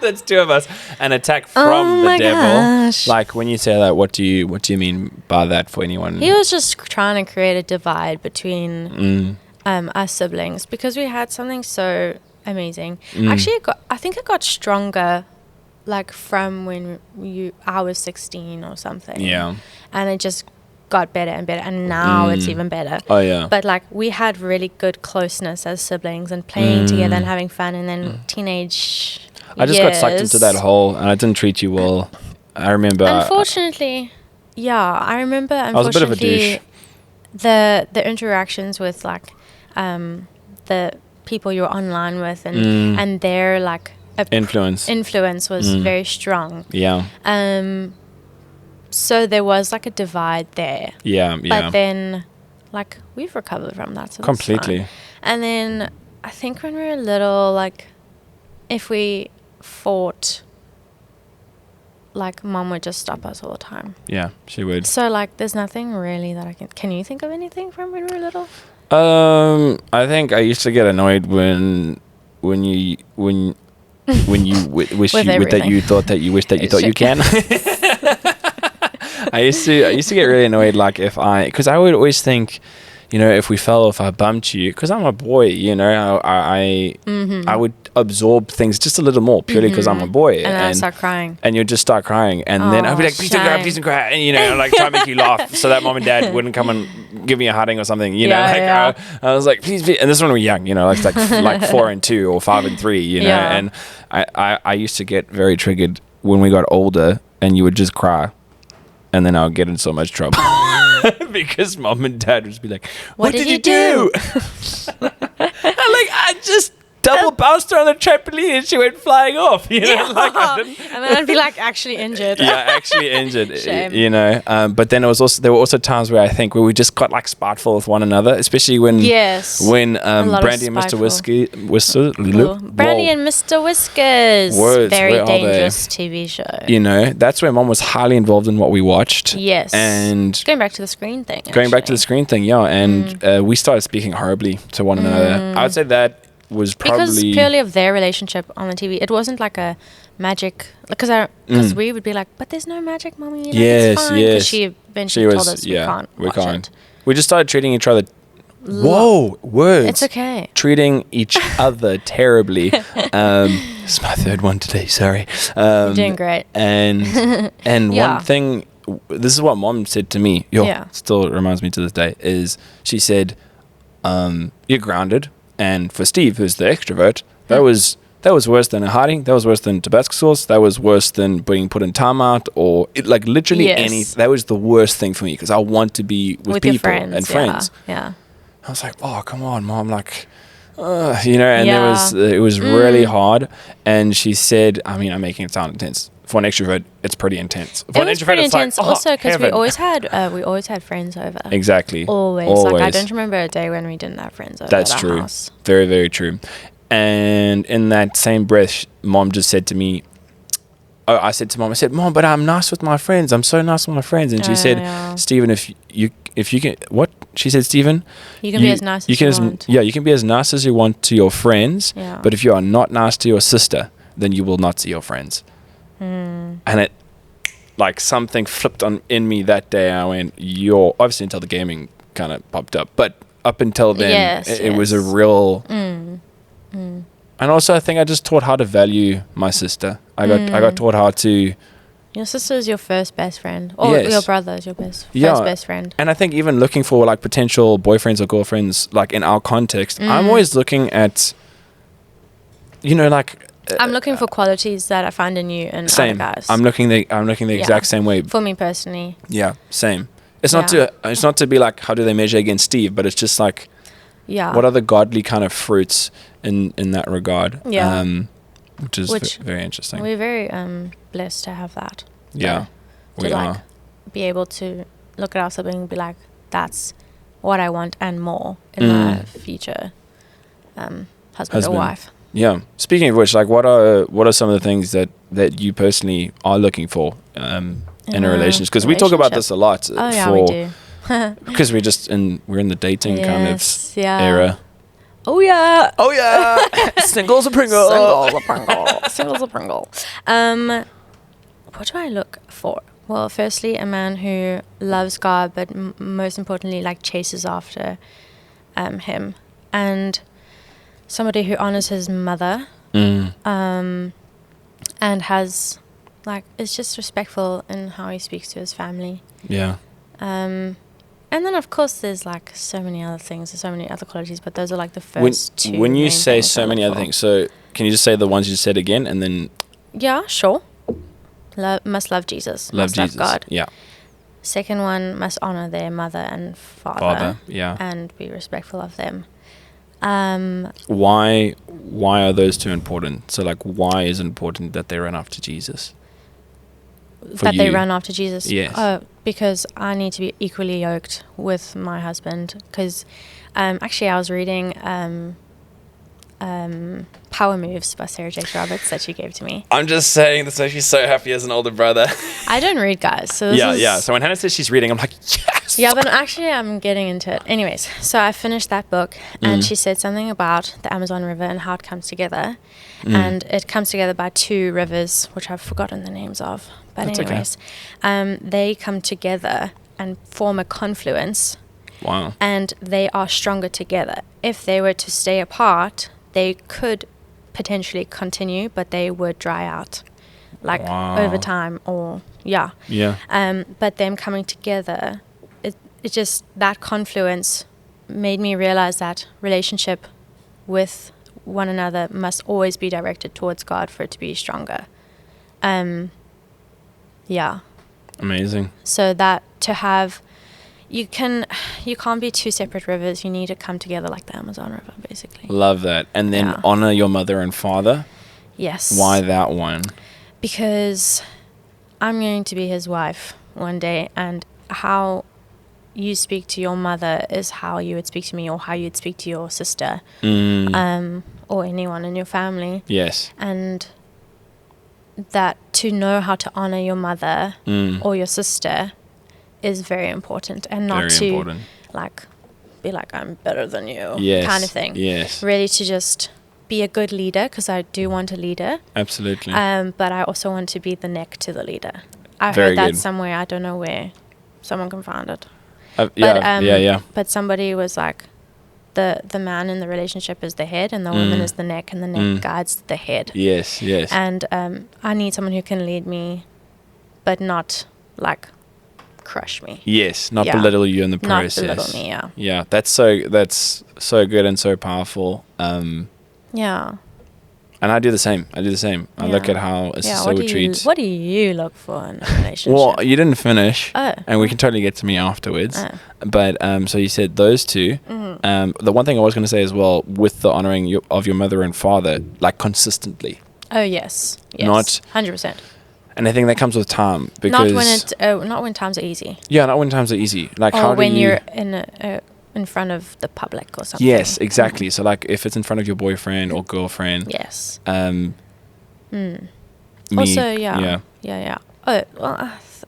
That's two of us. An attack from the devil. Gosh. Like when you say that, what do you mean by that for anyone? He was just trying to create a divide between us siblings because we had something so amazing. Actually, I think it got stronger like from when I was 16 or something. Yeah. And it just got better and better, and now it's even better. Oh yeah. But like we had really good closeness as siblings and playing together and having fun, and then teenage I just got sucked into that hole and I didn't treat you well. I remember unfortunately I remember I was a bit of a douche. The interactions with like the people you're online with and their like influence was very strong. Yeah. So there was like a divide there. Yeah. But then like we've recovered from that. So completely. And then I think when we were little, like if we fought, like mom would just stop us all the time. Yeah, she would. So like there's nothing really that I can you think of anything from when we were little? I think I used to get annoyed when you wish that you thought that you wish that you thought you can. I used to get really annoyed, like because I would always think, you know, if we fell, if I bumped you, because I'm a boy, you know, I would absorb things just a little more purely because I'm a boy. And I'd start crying. And you'd just start crying. And then I'd be like, please don't cry. And, you know, like try to make you laugh so that mom and dad wouldn't come and give me a hiding or something, you know. I was like, please. And this is when we were young, you know, like 4 and 2 or 5 and 3, you know. Yeah. And I used to get very triggered when we got older and you would just cry. And then I would get in so much trouble. Because mom and dad would just be like, what did you do? I just double bounced her on the trampoline and she went flying off. You know, and then I'd be like actually injured. Shame. You know. But then there were also times where I think where we just got like spiteful with one another, especially when Brandy and Mr. Brandy and Mr. Whiskers, very dangerous TV show. You know, that's where mom was highly involved in what we watched. Yes, and going back to the screen thing. And we started speaking horribly to one another. I would say that was probably because purely of their relationship on the TV. It wasn't like a magic, because we would be like, but there's no magic, mommy. You know, it's fine. Because she eventually told us we can't watch it. We just started treating each other. Whoa, words. It's okay. Treating each other terribly. It's my third one today. Sorry. You're doing great. And one thing, this is what mom said to me. Still reminds me to this day. Is she said, "You're grounded." And for Steve, who's the extrovert, that was worse than a hiding. That was worse than Tabasco sauce. That was worse than being put in timeout or literally any. That was the worst thing for me because I want to be with people and friends. Yeah. I was like, oh, come on, mom, like, you know. And it was really hard. And she said, I mean, I'm making it sound intense. For an extrovert, it's pretty intense. For it was pretty intense, also because we always had friends over. Exactly. Always. Like I don't remember a day when we didn't have friends over. That's true. House. Very, very true. And in that same breath, mom just said to me, I said to mom, Mom, but I'm nice with my friends. I'm so nice with my friends. And she said, Stephen, if you can, what? She said, Stephen, you can be as nice as you want. Yeah, you can be as nice as you want to your friends. Yeah. But if you are not nice to your sister, then you will not see your friends. And it, like, something flipped in me that day. I went, obviously until the gaming kind of popped up, but up until then, it was a real. And also, I think I just taught how to value my sister. I got taught how to. Your sister is your first best friend, or your brother is your first best friend. And I think even looking for like potential boyfriends or girlfriends, like in our context, I'm always looking at, you know, like. I'm looking for qualities that I find in you and other guys. I'm looking the exact same way. For me personally. Yeah, same. It's not to be like how do they measure against Steve, but it's just like what are the godly kind of fruits in that regard? Yeah. Which is very interesting. We're very blessed to have that. Yeah. We are. Be able to look at our sibling and be like, that's what I want and more in my future husband or wife. Yeah. Speaking of which, like, what are some of the things that you personally are looking for in a relationship? Because we talk about this a lot. We do. Because we're in the dating kind of era. Oh yeah. Singles a Pringle. Singles a Pringle. What do I look for? Well, firstly, a man who loves God, but most importantly, like chases after him, and somebody who honors his mother, and has is just respectful in how he speaks to his family. Yeah. And then of course there's like so many other things, there's so many other qualities, but those are like the first two. When you say so many other things, so can you just say the ones you said again and then? Yeah, sure. Must love Jesus. Love God. Yeah. Second one, must honor their mother and father. Yeah. And be respectful of them. Why are those two important? So like, why is it important that they run after Jesus? They run after Jesus? Yes. Because I need to be equally yoked with my husband. Because actually I was reading Power Moves by Sarah Jakes Roberts that she gave to me. I'm just saying, this makes me so happy as an older brother. I don't read, guys. So So when Hannah says she's reading, I'm like, yes. Yeah, but actually I'm getting into it. Anyways, so I finished that book, and she said something about the Amazon River and how it comes together. And it comes together by 2 rivers, which I've forgotten the names of. But That's anyways, they come together and form a confluence. Wow. And they are stronger together. If they were to stay apart, they could potentially continue, but they would dry out, like over time, or but them coming together, it just, that confluence made me realize that relationship with one another must always be directed towards God for it to be stronger. Amazing. So that to have, you can't be 2 separate rivers. You need to come together like the Amazon River, basically. Love that. And then honor your mother and father. Yes. Why that one? Because I'm going to be his wife one day, and how you speak to your mother is how you would speak to me, or how you'd speak to your sister, or anyone in your family. Yes. And that to know how to honor your mother or your sister is very important, and not like be like, I'm better than you, kind of thing. Yes. Really to just be a good leader, because I do want a leader. Absolutely. But I also want to be the neck to the leader. I Very heard that good. somewhere. I don't know where. Someone can find it. But somebody was like, the man in the relationship is the head, and the woman is the neck, and the neck guides the head. Yes. And I need someone who can lead me, but not like crush me. Yes, not belittle you in the process. Not belittle me, Yeah, that's so good and so powerful. And I do the same. I look at how a sister would treat. What do you look for in a relationship? Well, you didn't finish, Oh. and we can totally get to me afterwards. But so you said those 2. The one thing I was going to say as well, with the honoring of your mother and father, like consistently. Oh yes, Not 100%. And I think that comes with time, because not when times are easy. Yeah, not when times are easy. Like or how when do you, you're in front of the public or something. Yes, exactly. So like if it's in front of your boyfriend or girlfriend. Yes. Also, yeah. Oh, well,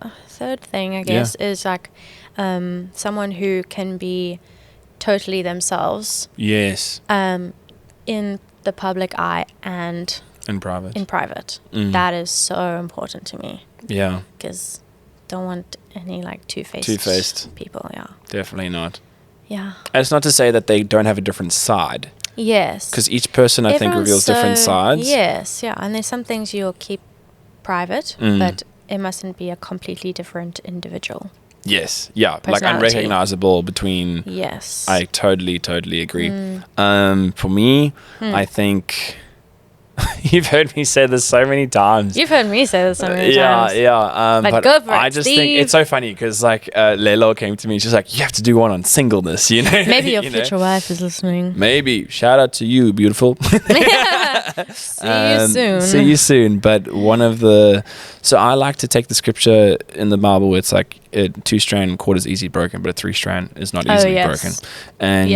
a third thing I guess is like someone who can be totally themselves. Yes. In the public eye and in private. That is so important to me. Yeah. Because don't want any like two-faced people. Yeah. Definitely not. Yeah. And it's not to say that they don't have a different side. Yes. Because each person, I think, reveals different sides. Yes, yeah. And there's some things you'll keep private, but it mustn't be a completely different individual. Yes. Yeah. Like unrecognizable between. Yes. I totally agree. For me, I think you've heard me say this so many times. You've heard me say this so many times. Yeah. But go for it, I just Steve. think it's so funny because like Lelo came to me. She's like, you have to do one on singleness, you know. Maybe your future wife is listening. Maybe. Shout out to you, beautiful. See you soon. But so I like to take the scripture in the Bible where it's like a 2-strand cord is easily broken, but a 3-strand is not easily broken. And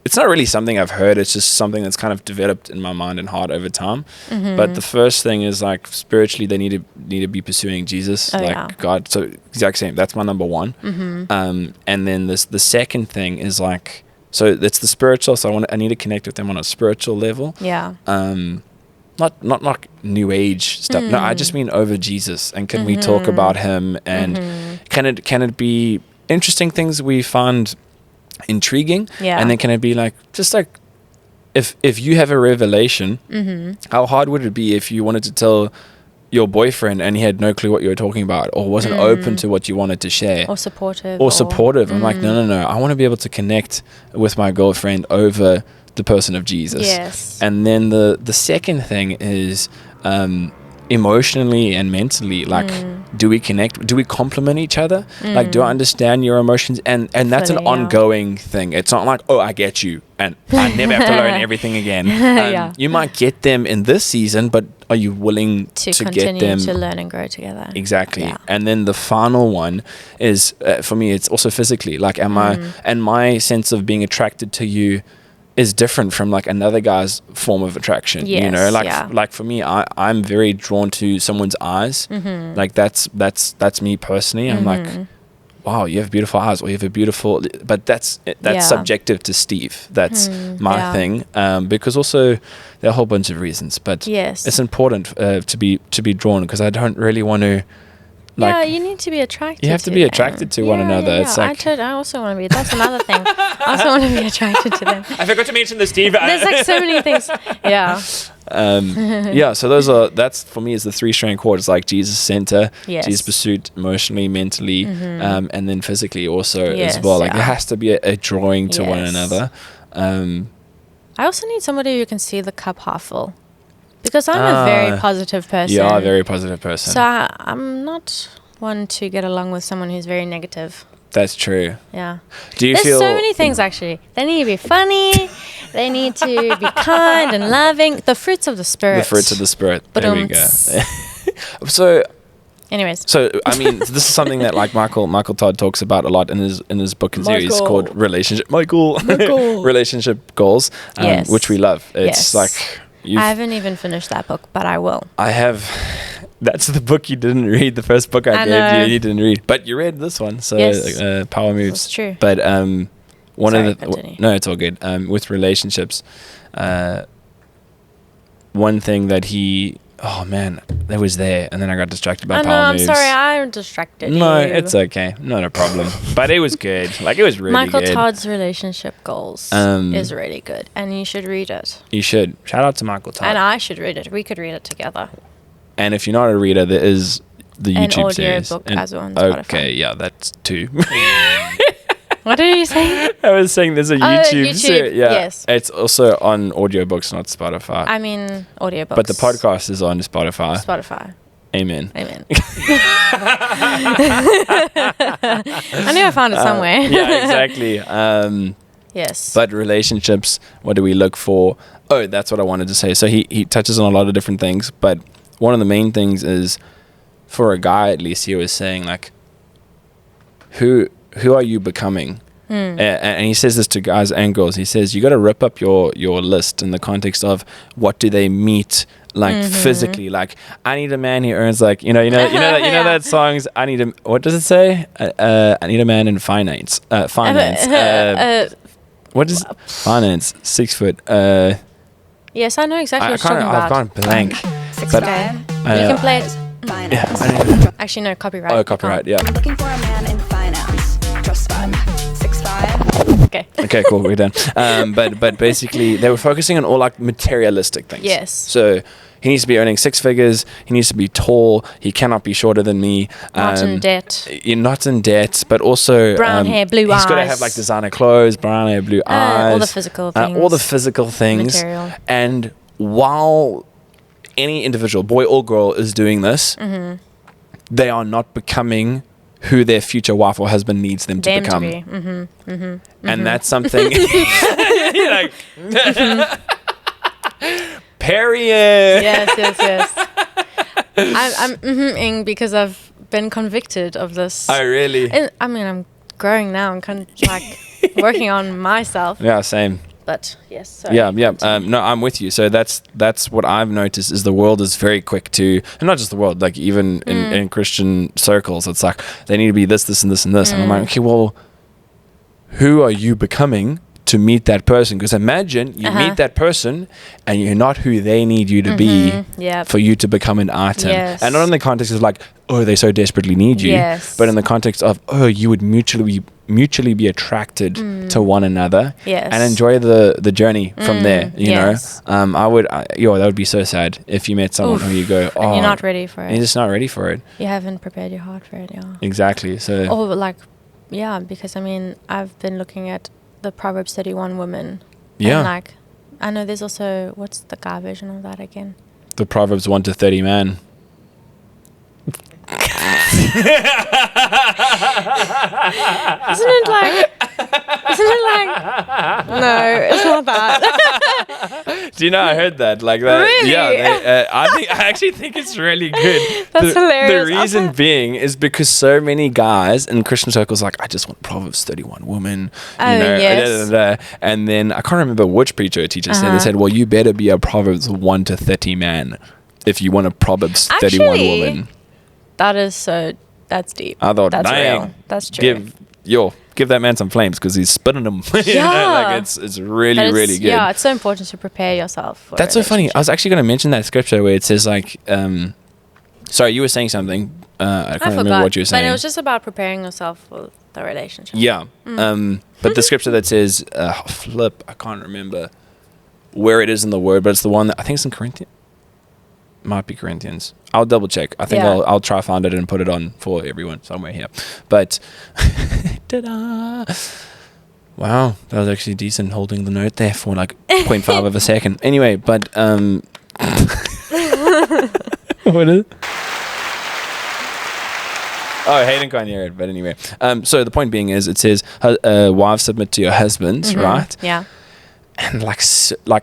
it's not really something I've heard. It's just something that's kind of developed in my mind and heart over time. But the first thing is like spiritually, they need to be pursuing Jesus, God. So exact same. That's my number one. And then the second thing is like, so it's the spiritual. So I need to connect with them on a spiritual level. Yeah. Not like new age stuff. No, I just mean over Jesus. And can we talk about him? And can it be interesting things we find intriguing? And then can it be like, just like if you have a revelation, how hard would it be if you wanted to tell your boyfriend and he had no clue what you were talking about, or wasn't open to what you wanted to share, or supportive, I'm like, no, I want to be able to connect with my girlfriend over the person of Jesus. Yes. And then the second thing is emotionally and mentally, like do we connect, do we complement each other, like do I understand your emotions, and that's an ongoing thing. It's not like, oh, I get you and I never have to learn everything again. You might get them in this season, but are you willing to continue get them to learn and grow together? Exactly. And then the final one is for me, it's also physically, like am I, and my sense of being attracted to you is different from like another guy's form of attraction. Yes, you know, like yeah. like for me, I'm very drawn to someone's eyes. Like that's me personally. I'm like, wow, you have beautiful eyes, or you have a beautiful. But that's subjective to Steve. That's my thing. Because also there are a whole bunch of reasons, but it's important to be drawn, because I don't really want to. Like, you need to be attracted. You have to be attracted to one another. It's like I also want to be. That's another thing. I also want to be attracted to them. I forgot to mention the Steve. There's like so many things. Yeah. So that's for me is the 3 strand chord. It's like Jesus center, Jesus pursuit, emotionally, mentally, and then physically also as well. Like there has to be a drawing to one another. I also need somebody who can see the cup half full. Because I'm a very positive person. You are a very positive person. So I'm not one to get along with someone who's very negative. That's true. Yeah. There's so many things, actually. They need to be funny. They need to be kind and loving. The fruits of the Spirit. The fruits of the Spirit. There we go. Anyways. So, I mean, this is something that like Michael Todd talks about a lot in his book and series called Relationship Goals, which we love. It's like... I haven't even finished that book, but I will. I have. That's the book you didn't read. The first book I gave you didn't read, but you read this one. So Power Moves. That's true. But no, it's all good. With relationships, one thing that that was there, and then I got distracted by Power Moves. I'm sorry, I distracted you. No, it's okay, not a problem. But it was good. Like it was really Michael good. Todd's Relationship Goals is really good, and you should read it. You should. Shout out to Michael Todd. And I should read it. We could read it together. And if you're not a reader, there is the YouTube series. An audio book as well on Spotify. Okay, yeah, that's 2. What did you say? I was saying there's a YouTube series. Yeah, yes. It's also on audiobooks, not Spotify. I mean audiobooks. But the podcast is on Spotify. Amen. I knew I found it somewhere. Yeah, exactly. Yes. But relationships, what do we look for? Oh, that's what I wanted to say. So he touches on a lot of different things, but one of the main things is, for a guy at least, he was saying like, who are you becoming? And he says this to guys and girls. He says you got to rip up your list in the context of what do they meet like physically. Like I need a man who earns like you know that songs. I need a, what does it say? I need a man in finance. What is finance? 6 foot. Yes, I know exactly what you're talking about. I've gone blank. 6 foot. You can play it. Actually, no, copyright. Oh, copyright. Yeah. I'm looking for a man in finance. Just fun. 6'5". Okay, cool, we're done. But basically, they were focusing on all like materialistic things. Yes. So he needs to be earning 6 figures. He needs to be tall. He cannot be shorter than me. Not in debt. You're not in debt, but also brown hair, blue eyes. He's got to have like designer clothes, brown hair, blue eyes. All the physical things. All the physical things. Material. And while any individual, boy or girl, is doing this, they are not becoming who their future wife or husband needs them to become. And that's something. You're like, period. Yes. I'm because I've been convicted of this. Oh, really? And, I mean, I'm growing now. I'm kind of like working on myself. Yeah, same. But yes. Sorry. Yeah. No, I'm with you. So that's what I've noticed is the world is very quick to, and not just the world, like even in Christian circles, it's like they need to be this, and this, and this. And I'm like, okay, well, who are you becoming to meet that person? Because imagine you meet that person and you're not who they need you to be for you to become an item. Yes. And not in the context of like, oh, they so desperately need you, but in the context of, oh, you would mutually be attracted to one another and enjoy the journey from there, you know. That would be so sad if you met someone who you go, oh, and you're not ready for it. You're just not ready for it. You haven't prepared your heart for it. Exactly. So because I mean I've been looking at the Proverbs 31 women. Yeah. And like I know there's also, what's the guy version of that again? The Proverbs 1 to 30 man. Isn't it like no, it's not that. Do you know I heard that? Like that. Really? Yeah. I actually think it's really good. That's hilarious. The reason being is because so many guys in Christian circles like, I just want Proverbs 31 woman. Oh, yes. And then I can't remember which preacher or teacher said. They said, well, you better be a Proverbs 1 to 30 man if you want a Proverbs 31 woman. That's deep. I thought, that's dang, real. That's true. Give that man some flames because he's spitting them. Yeah. It's really, really good. Yeah, it's so important to prepare yourself for That's so funny. I was actually going to mention that scripture where it says like, sorry, you were saying something. I can't remember what you were saying. But it was just about preparing yourself for the relationship. Yeah. But the scripture that says, I can't remember where it is in the word, but it's the one that I think it's in Corinthians. Might be Corinthians. I'll double check. I think I'll try find it and put it on for everyone somewhere here. But ta-da! Wow, that was actually decent holding the note there for like 0.5 of a second. Anyway, but what is it? Oh, Hayden can't hear it, but anyway. So the point being is, it says, "Wives, submit to your husbands," right? Yeah. And like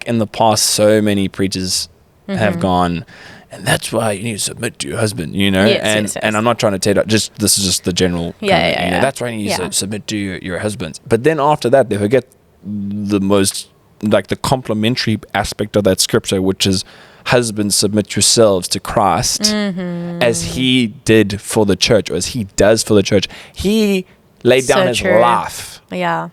in the past, so many preachers have gone, and that's why you need to submit to your husband, you know. Yes. And I'm not trying to take that. This is just the general. Yeah. That's why you need to submit to your husbands. But then after that, they forget the most like the complementary aspect of that scripture, which is husbands submit yourselves to Christ as He did for the church, or as He does for the church. He laid down His life. Yeah.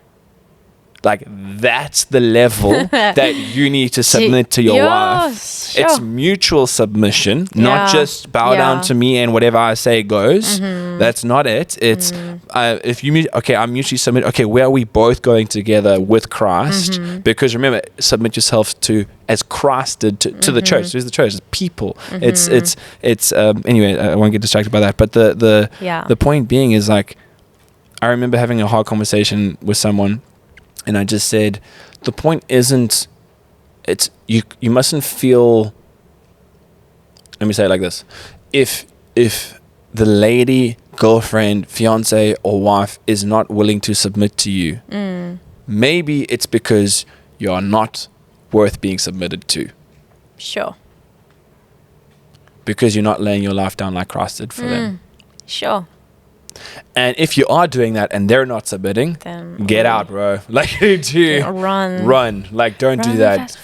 Like that's the level that you need to submit to your wife. Sure. It's mutual submission, not just bow down to me and whatever I say goes. That's not it. It's if you I'm mutually submit. Okay, where are we both going together with Christ? Because remember, submit yourself to as Christ did to the church. Who's the church? It's people. It's anyway. I won't get distracted by that. But the point being is like, I remember having a hard conversation with someone. And I just said, the point isn't, it's you mustn't feel, let me say it like this. If the lady, girlfriend, fiance, or wife is not willing to submit to you, maybe it's because you are not worth being submitted to. Sure. Because you're not laying your life down like Christ did for them. Sure. And if you are doing that and they're not submitting, then get out, bro. Like, run. Like, don't do that.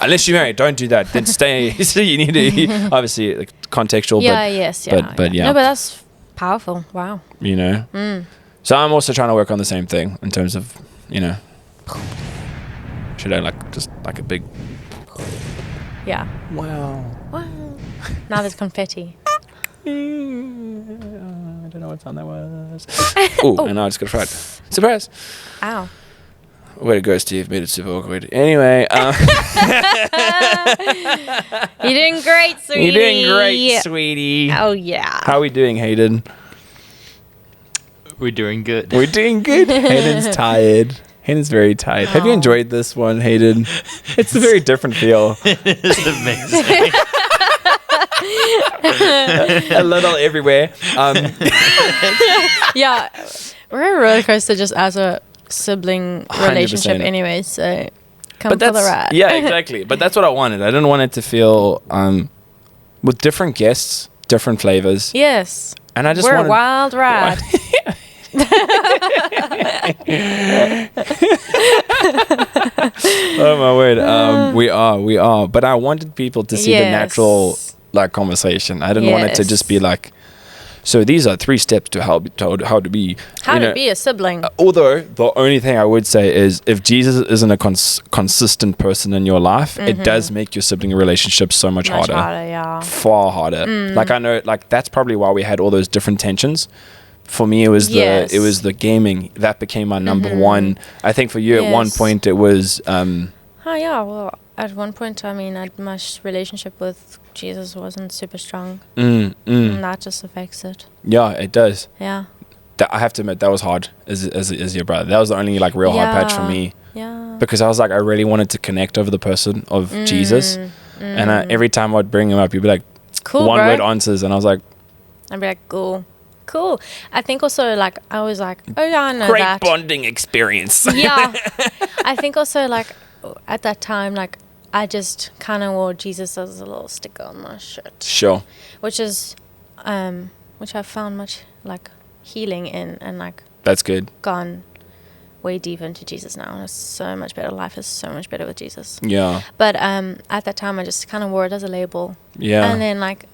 Unless you're married, don't do that. Then stay. So you need to, obviously, like, contextual. But yeah. No, but that's powerful. Wow. You know? So I'm also trying to work on the same thing in terms of, you know, should I like just like a big. Yeah. Wow. Now there's confetti. I don't know what sound that was. Oh, and now I just got fried. Surprise! Ow. Way to go, Steve. Made it super awkward. Anyway. You're doing great, sweetie. You're doing great, sweetie. Oh, yeah. How are we doing, Hayden? We're doing good. We're doing good. Hayden's tired. Hayden's very tired. Have you enjoyed this one, Hayden? It's a very different feel. It's amazing. A little everywhere. Yeah, we're a roller coaster just as a sibling relationship 100%. Anyway, so come for the ride. Yeah, exactly. But that's what I wanted. I didn't want it to feel with different guests, different flavors. Yes. And I just we're a wild ride. Oh my word. We are. But I wanted people to see the natural like conversation. I didn't want it to just be like, so these are 3 steps to how to be a sibling. Although the only thing I would say is if Jesus isn't a consistent person in your life, it does make your sibling relationship so much harder. Far harder. Like I know, like that's probably why we had all those different tensions. For me, it was the gaming that became my number one. I think for you at one point it was. Well, at one point, I mean, my relationship with Jesus wasn't super strong, and that just affects it. Yeah, it does. Yeah. I have to admit that was hard as your brother. That was the only like real hard patch for me. Yeah. Because I was like, I really wanted to connect over the person of Jesus, and every time I'd bring him up, you'd be like, "Cool, one bro." word answers, and I was like, I'd be like, "Cool." I think also like I was like, oh yeah, I know great that. bonding experience. Yeah. I think also like at that time like I just kind of wore Jesus as a little sticker on my shirt. Sure. Which is, which I found much like healing in, and like That's good. gone way deep into Jesus now. It's so much better. Life is so much better with Jesus. Yeah. But at that time, I just kind of wore it as a label. Yeah. And then like,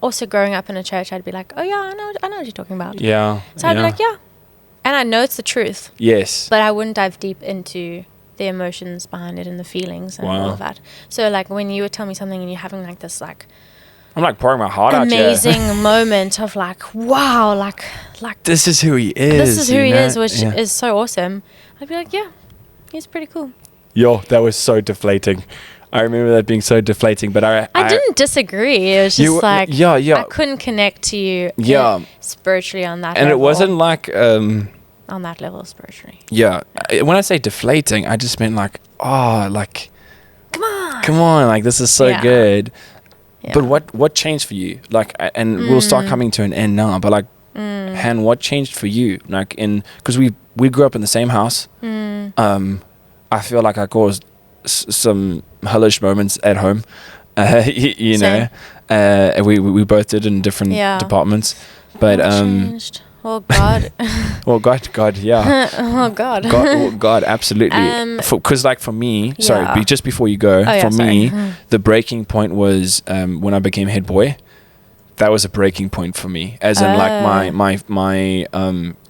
also growing up in a church, I'd be like, oh yeah, I know what you're talking about. Yeah. So I'd be like, yeah. And I know it's the truth. Yes. But I wouldn't dive deep into the emotions behind it and the feelings and all of that. So like when you would tell me something and you're having like this like I'm like pouring my heart out. Amazing moment of like, wow, like this is who he is. This is who he is, which is so awesome. I'd be like, yeah, he's pretty cool. Yo, that was so deflating. I remember that being so deflating, but I didn't disagree. It was just I couldn't connect to you spiritually on that level. And it wasn't like on that level spiritually. Yeah. When I say deflating, I just meant like, oh, like come on, like this is so good. Yeah. But what changed for you? Like, and we'll start coming to an end now, but like, Han, what changed for you? Like because we grew up in the same house. I feel like I caused some hellish moments at home, you know, we both did in different departments, but changed. Oh God. Well, God, yeah. Oh God. God, absolutely. Because like for me, sorry, just before you go, me, the breaking point was when I became head boy. That was a breaking point for me, as in like my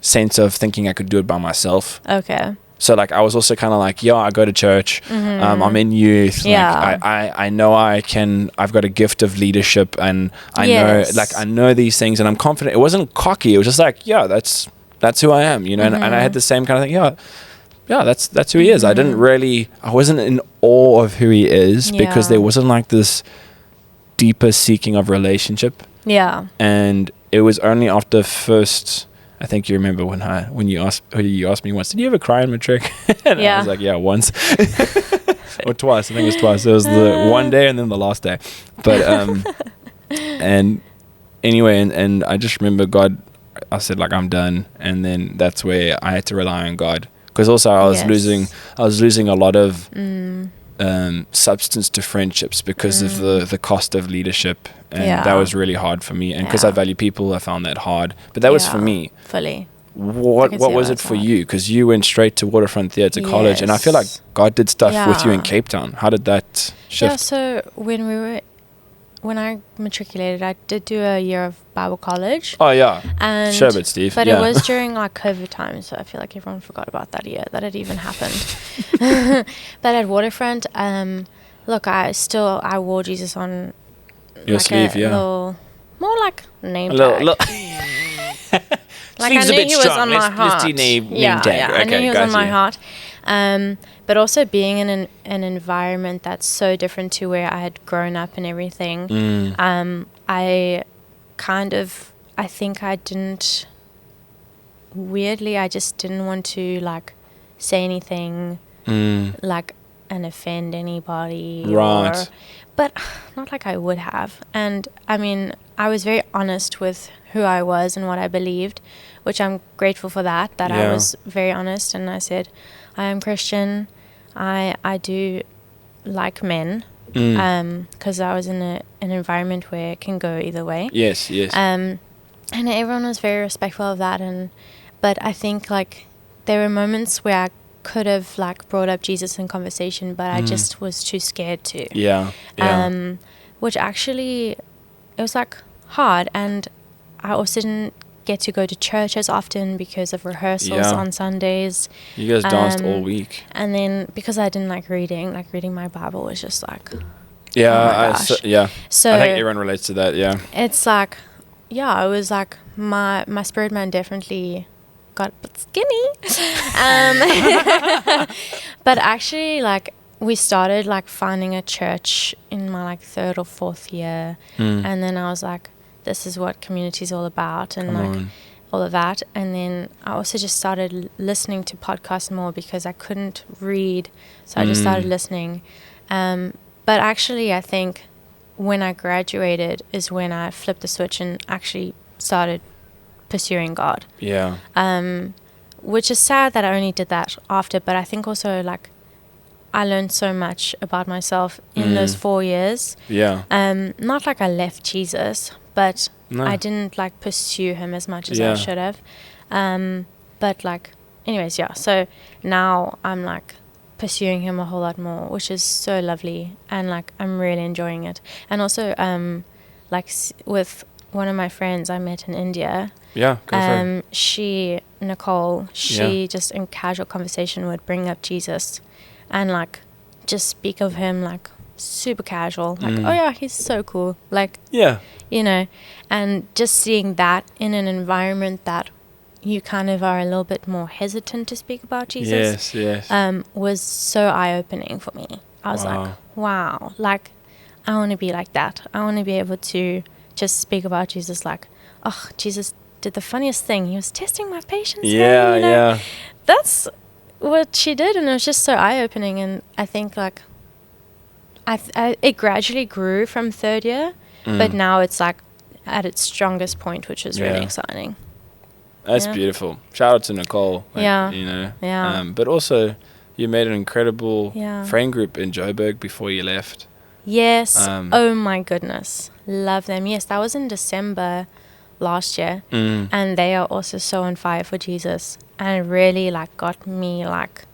sense of thinking I could do it by myself. Okay. So like I was also kind of like, I go to church, I'm in youth, like I know I've got a gift of leadership, and I know these things, and I'm confident. It wasn't cocky, it was just like, that's who I am, you know. And I had the same kind of thing, that's who he is. I wasn't in awe of who he is, because there wasn't like this deeper seeking of relationship. And it was only after first, I think you remember when you asked me once, did you ever cry in matric? And I was like, once. Or twice. I think it was twice. It was the one day and then the last day. But and anyway, and I just remember God, I said like, I'm done. And then that's where I had to rely on God, because also I was losing a lot of substance to friendships because of the cost of leadership, and that was really hard for me. And because I value people, I found that hard. But that was for me. Fully. What was it for you? Because you went straight to Waterfront Theatre College, and I feel like God did stuff with you in Cape Town. How did that shift? Yeah, so when I matriculated, I did do a year of Bible college. Oh yeah, and Sherbet, Steve. But it was during like COVID time, so I feel like everyone forgot about that year that it even happened. But at Waterfront, look, I wore Jesus on your like sleeve, little, more like name tag. Like I knew he was on my heart. I knew he was on my heart. But also being in an environment that's so different to where I had grown up and everything, I think I didn't, weirdly, I just didn't want to like say anything like and offend anybody. Right. But not like I would have. And I mean, I was very honest with who I was and what I believed, which I'm grateful for that I was very honest. And I said, I am Christian. I do like men, because I was in an environment where it can go either way. Yes. And everyone was very respectful of that. But I think like there were moments where I could have like brought up Jesus in conversation, but I just was too scared to. Yeah. Which actually, it was like hard, and I also didn't get to go to church as often because of rehearsals on Sundays. You guys danced all week. And then because I didn't like reading my Bible was just like, So I think everyone relates to that. Yeah. It's like, it was like my spirit man definitely got skinny. But actually, like, we started like finding a church in my like 3rd or 4th year, and then I was like, this is what community is all about, and all of that. And then I also just started listening to podcasts more because I couldn't read, so I just started listening. But actually, I think when I graduated is when I flipped the switch and actually started pursuing God. Which is sad that I only did that after, but I think also like I learned so much about myself in those 4 years. Yeah. Not like I left Jesus, but No. I didn't like pursue him as much as I should have. But like, anyways, yeah. So now I'm like pursuing him a whole lot more, which is so lovely, and like I'm really enjoying it. And also, like with one of my friends I met in India. Yeah. Go for it. Nicole, just in casual conversation would bring up Jesus, and like just speak of him like super casual, like oh yeah, he's so cool, like you know, and just seeing that in an environment that you kind of are a little bit more hesitant to speak about Jesus. Yes. Was so eye-opening for me. I was like, wow, like I want to be like that. I want to be able to just speak about Jesus like, oh, Jesus did the funniest thing. He was testing my patience. Yeah. That's what she did, and it was just so eye-opening. And I think like it gradually grew from third year, but now it's like at its strongest point, which is really exciting. That's beautiful. Shout out to Nicole. Like, you know. Yeah. But also, you made an incredible friend group in Joburg before you left. Yes. Oh my goodness. Love them. Yes, that was in December last year. And they are also so on fire for Jesus. And it really like got me like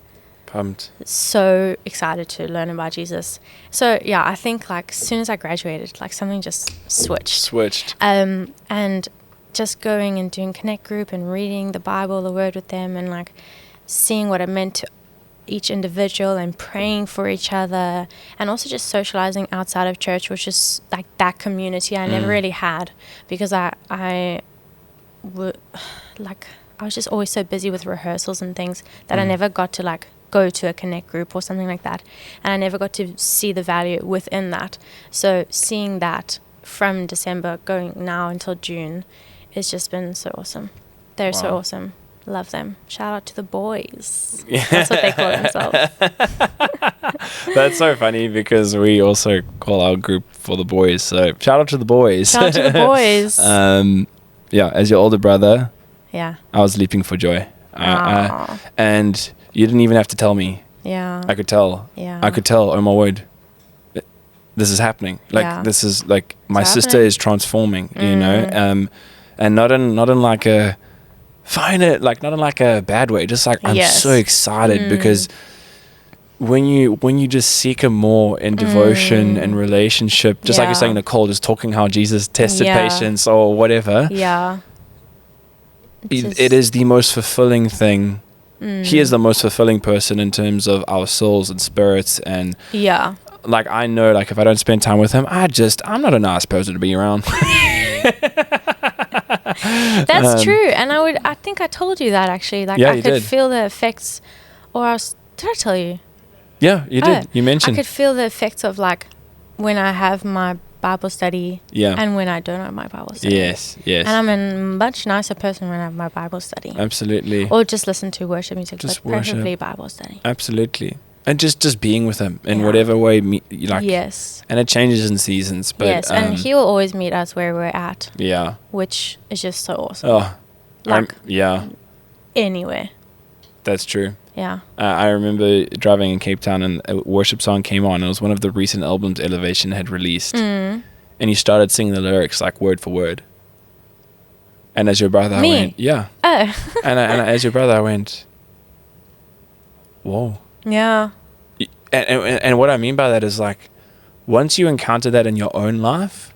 pumped. So excited to learn about Jesus. So yeah, I think like as soon as I graduated, like something just switched. And just going and doing Connect group and reading the Bible, the Word with them, and like seeing what it meant to each individual and praying for each other, and also just socializing outside of church, which is like that community I never really had, because I was just always so busy with rehearsals and things that I never got to like go to a Connect group or something like that, and I never got to see the value within that. So seeing that from December going now until June, it's just been so awesome. They're so awesome. Love them. Shout out to the boys. That's what they call themselves. That's so funny because we also call our group for the boys. So shout out to the boys. Shout out to the boys. As your older brother, I was leaping for joy. And you didn't even have to tell me. Yeah. I could tell. Yeah. I could tell, oh my word, this is happening. Like this is like my sister is transforming, you know? And not in like a not in like a bad way, just like I'm so excited because when you just seek him more in devotion and relationship, just like you're saying, Nicole, just talking how Jesus tested patience or whatever. Yeah. It is the most fulfilling thing. He is the most fulfilling person in terms of our souls and spirits, and like I know, like if I don't spend time with him, I'm not a nice person to be around. That's true, and I think I told you that actually. Like I could feel the effects, did I tell you? Yeah, you did. You mentioned I could feel the effects of like when I have my Bible study, and when I don't have my Bible study. Yes. And I'm a much nicer person when I have my Bible study. Absolutely. Or just listen to worship music, just but preferably Bible study. Absolutely. And just being with him in whatever way, like. Yes. And it changes in seasons, but yes, and he will always meet us where we're at. Yeah. Which is just so awesome. Oh, like, anywhere. That's true. Yeah. I remember driving in Cape Town and a worship song came on. It was one of the recent albums Elevation had released. And he started singing the lyrics like word for word. And as your brother, I went, yeah. Oh. and as your brother, I went, whoa. Yeah. And what I mean by that is like, once you encounter that in your own life,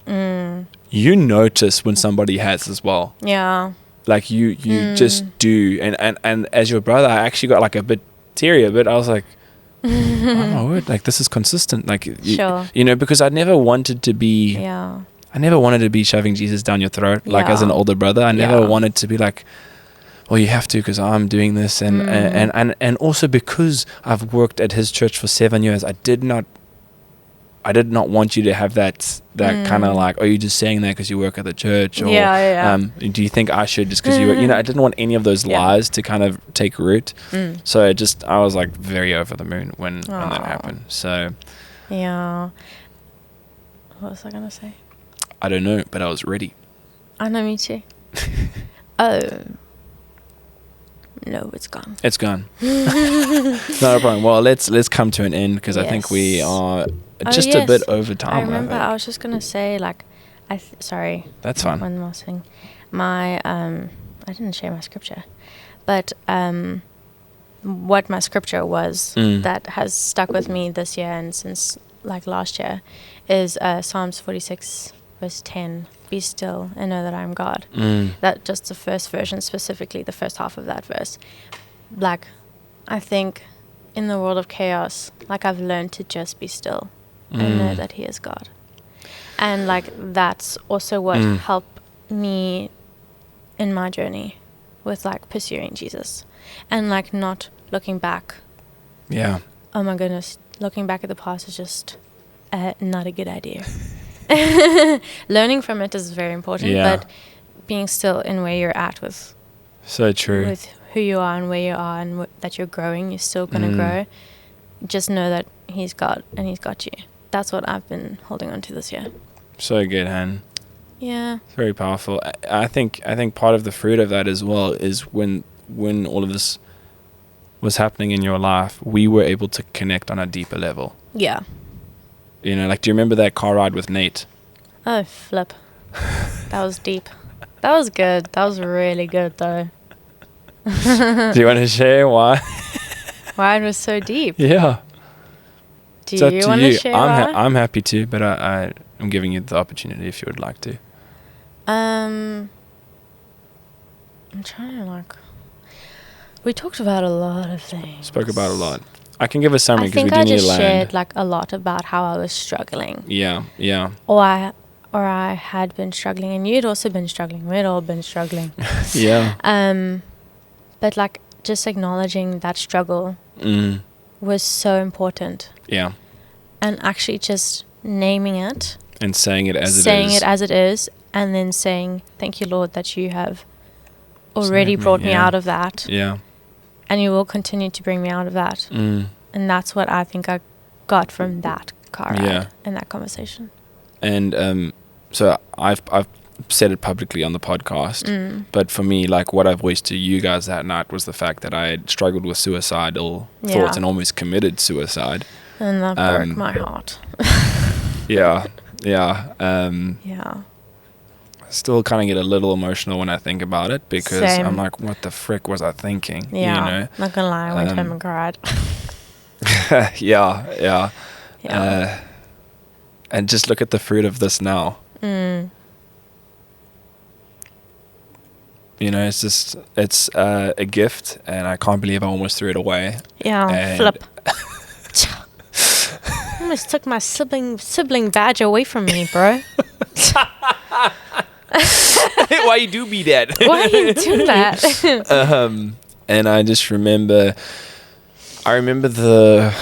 you notice when somebody has as well. Yeah. Like you just do. And as your brother, I actually got like a bit teary a bit. I was like, oh my word, like this is consistent. Like, you know, because I never wanted to be shoving Jesus down your throat. Like as an older brother, I never wanted to be like, well, you have to because I'm doing this. And also because I've worked at his church for 7 years, I did not want you to have that kind of like, oh, you're just saying that because you work at the church, or do you think I should just because you know, I didn't want any of those lies to kind of take root. So I was like very over the moon when that happened. So what was I gonna say? I don't know, but I was ready. I know, me too. No, it's gone. It's gone. Not a problem. Well, let's come to an end because I think we Yes. are Oh, just a yes. bit over time. I remember think. I was just gonna say like, sorry. That's fine. One more thing. My I didn't share my scripture, but what my scripture was that has stuck with me this year and since like last year is Psalms 46 verse 10. Be still and know that I am God. That just the first version, specifically the first half of that verse. Like, I think in the world of chaos, like I've learned to just be still and know that He is God. And like that's also what helped me in my journey with like pursuing Jesus and like not looking back. Yeah. Oh my goodness, looking back at the past is just not a good idea. Learning from it is very important, but being still in where you're at with so true with who you are and where you are and that you're growing, you're still gonna grow. Just know that He's God and He's got you. That's what I've been holding on to this year. So good, Han. Yeah. It's very powerful. I think part of the fruit of that as well is when all of this was happening in your life, we were able to connect on a deeper level. Yeah. You know, like, do you remember that car ride with Nate? Oh, flip. That was deep. That was good. That was really good, though. Do you want to share why? Why it was so deep? Yeah. Do It's up you to want to you. share why? I'm happy to, but I'm giving you the opportunity if you would like to. I'm trying to like. We talked about a lot of things. Spoke about a lot. I can give a summary I because we think do I need to just land. shared like a lot about how I was struggling, Yeah. or I had been struggling, and you'd also been struggling. We'd all been struggling. Yeah. But like just acknowledging that struggle was so important, Yeah. and actually just naming it, And saying it as it is. saying it as it is, and then saying, "Thank you, Lord, that you have already brought me out of that." Yeah. And you will continue to bring me out of that. And that's what I think I got from that car ride and that conversation. And so I've said it publicly on the podcast, but for me, like what I voiced to you guys that night was the fact that I had struggled with suicidal thoughts and almost committed suicide. And that broke my heart. Yeah. Still kind of get a little emotional when I think about it because Same. I'm like, what the frick was I thinking? Yeah, You know? not gonna lie, I went home and cried. Yeah. And just look at the fruit of this now. You know, it's a gift, and I can't believe I almost threw it away. Yeah, And flip. Almost took my sibling badge away from me, bro. Why you do be that? Why you do that? And I just remember the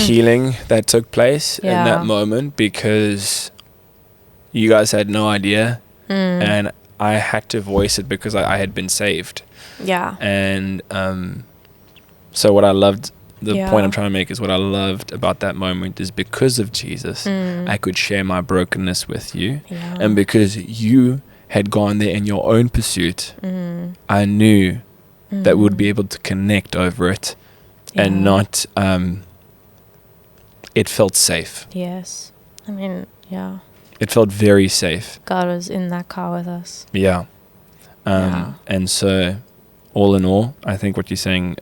healing that took place in that moment because you guys had no idea, and I had to voice it because I had been saved. Yeah. And so what I loved, the point I'm trying to make is what I loved about that moment is because of Jesus, I could share my brokenness with you. Yeah. And because you had gone there in your own pursuit, I knew that we would be able to connect over it and not, it felt safe. Yes. I mean, yeah. It felt very safe. God was in that car with us. Yeah. And so, all in all, I think what you're saying,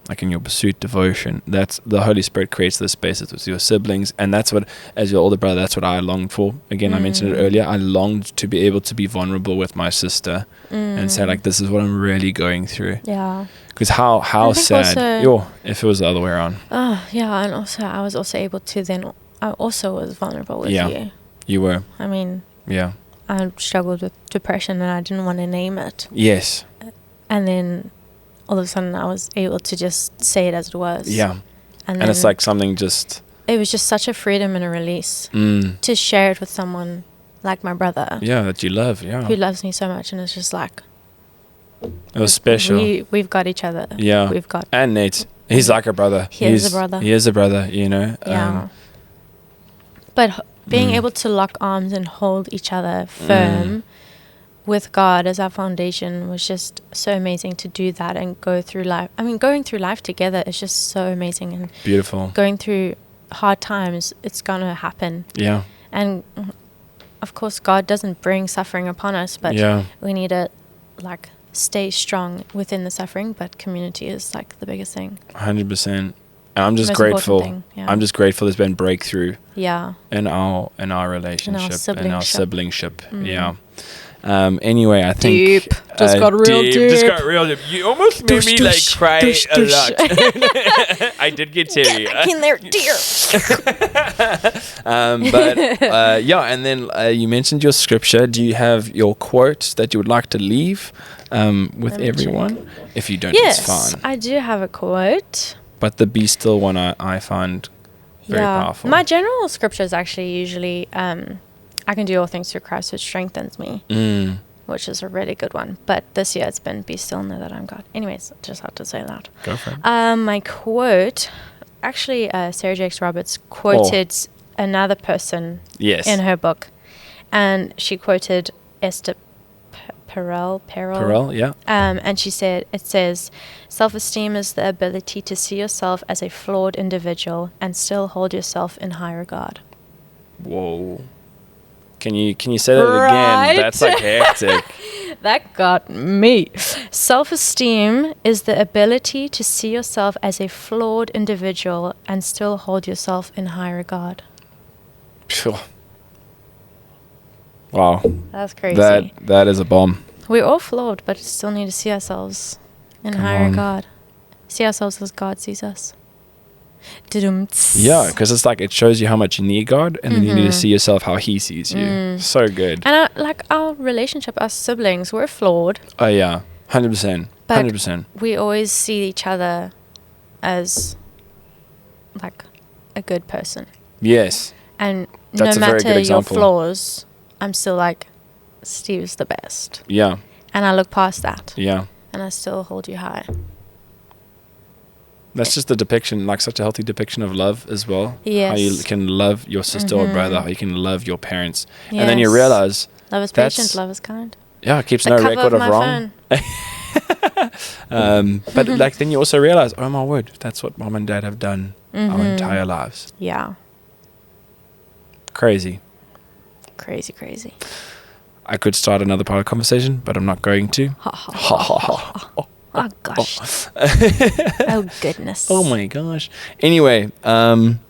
like in your pursuit, devotion, that's the Holy Spirit creates the spaces with your siblings. And that's what, as your older brother, that's what I longed for. Again, I mentioned it earlier. I longed to be able to be vulnerable with my sister and say, like, this is what I'm really going through. Yeah. Because how sad, if it was the other way around. Oh, yeah. And also, I was also able to then, I also was vulnerable with you. You were. I mean, Yeah. I struggled with depression and I didn't want to name it. Yes. And then all of a sudden I was able to just say it as it was. Yeah. And it's like something just... It was just such a freedom and a release to share it with someone like my brother. Yeah, that you love, who loves me so much. And it's just like... It was special. We've got each other. Yeah. We've got... And Nate. He's like a brother. He is a brother. He is a brother, you know. Yeah. But being able to lock arms and hold each other firm with God as our foundation was just so amazing to do that and go through life. I mean, going through life together is just so amazing. And Beautiful. going through hard times, it's going to happen. Yeah. And of course, God doesn't bring suffering upon us, but we need to like stay strong within the suffering. But community is like the biggest thing. 100%. And I'm just Most grateful. important thing, yeah. I'm just grateful there's been breakthrough Yeah. in our relationship, in our siblingship. Mm. Yeah. Anyway, I think Deep. Just got real deep. Just got real deep. You almost made me like cry a lot. I did get teary. In there, dear. But yeah, and then you mentioned your scripture. Do you have your quote that you would like to leave with everyone? If you don't, it's fine. I do have a quote. But the be still one I find very powerful. My general scripture is actually usually I can do all things through Christ which strengthens me, which is a really good one. But this year it's been be still, know that I'm God. Anyways, just had to say that. Go for it. My quote, actually Sarah Jakes Roberts quoted another person in her book. And she quoted Esther Perel, yeah. And she said, it says, self-esteem is the ability to see yourself as a flawed individual and still hold yourself in high regard. Whoa. Can you say that again? That's like hectic. That got me. Self-esteem is the ability to see yourself as a flawed individual and still hold yourself in high regard. Phew. Wow. That's crazy. That is a bomb. We're all flawed, but still need to see ourselves in high regard. See ourselves as God sees us. Yeah, because it's like it shows you how much you need God, and then you need to see yourself how He sees you. So good. And our relationship, our siblings, we're flawed. Oh yeah, 100%. 100%. We always see each other as like a good person. Yes. And That's no a very good matter your example. flaws, I'm still like, Steve's the best. Yeah. And I look past that. Yeah. And I still hold you high. That's just a depiction, like such a healthy depiction of love as well. Yes. How you can love your sister or brother, how you can love your parents. Yes. And then you realize... Love is patient, love is kind. Yeah, it keeps no record of wrong. But like then you also realize, oh my word, that's what mom and dad have done our entire lives. Yeah. Crazy. Crazy. I could start another part of the conversation, but I'm not going to. Oh gosh. Oh goodness. Oh my gosh. Anyway, Han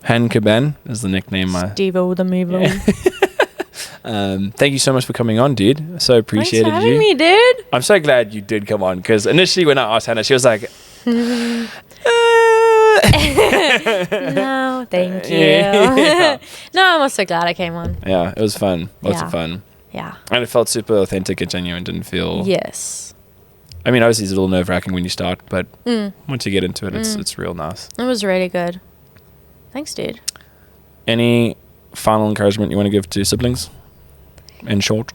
Caban is the nickname. Steve-O the Mevo. Thank you so much for coming on, dude. So appreciated Thanks for having me, dude. I'm so glad you did come on, because initially when I asked Hannah, she was like, no, thank you. Yeah. No, I'm also glad I came on. Yeah, it was fun. Lots of fun. Yeah. And it felt super authentic and genuine. Didn't feel... Yes. I mean, obviously it's a little nerve-wracking when you start, but once you get into it, it's real nice. It was really good. Thanks, dude. Any final encouragement you want to give to siblings? In short?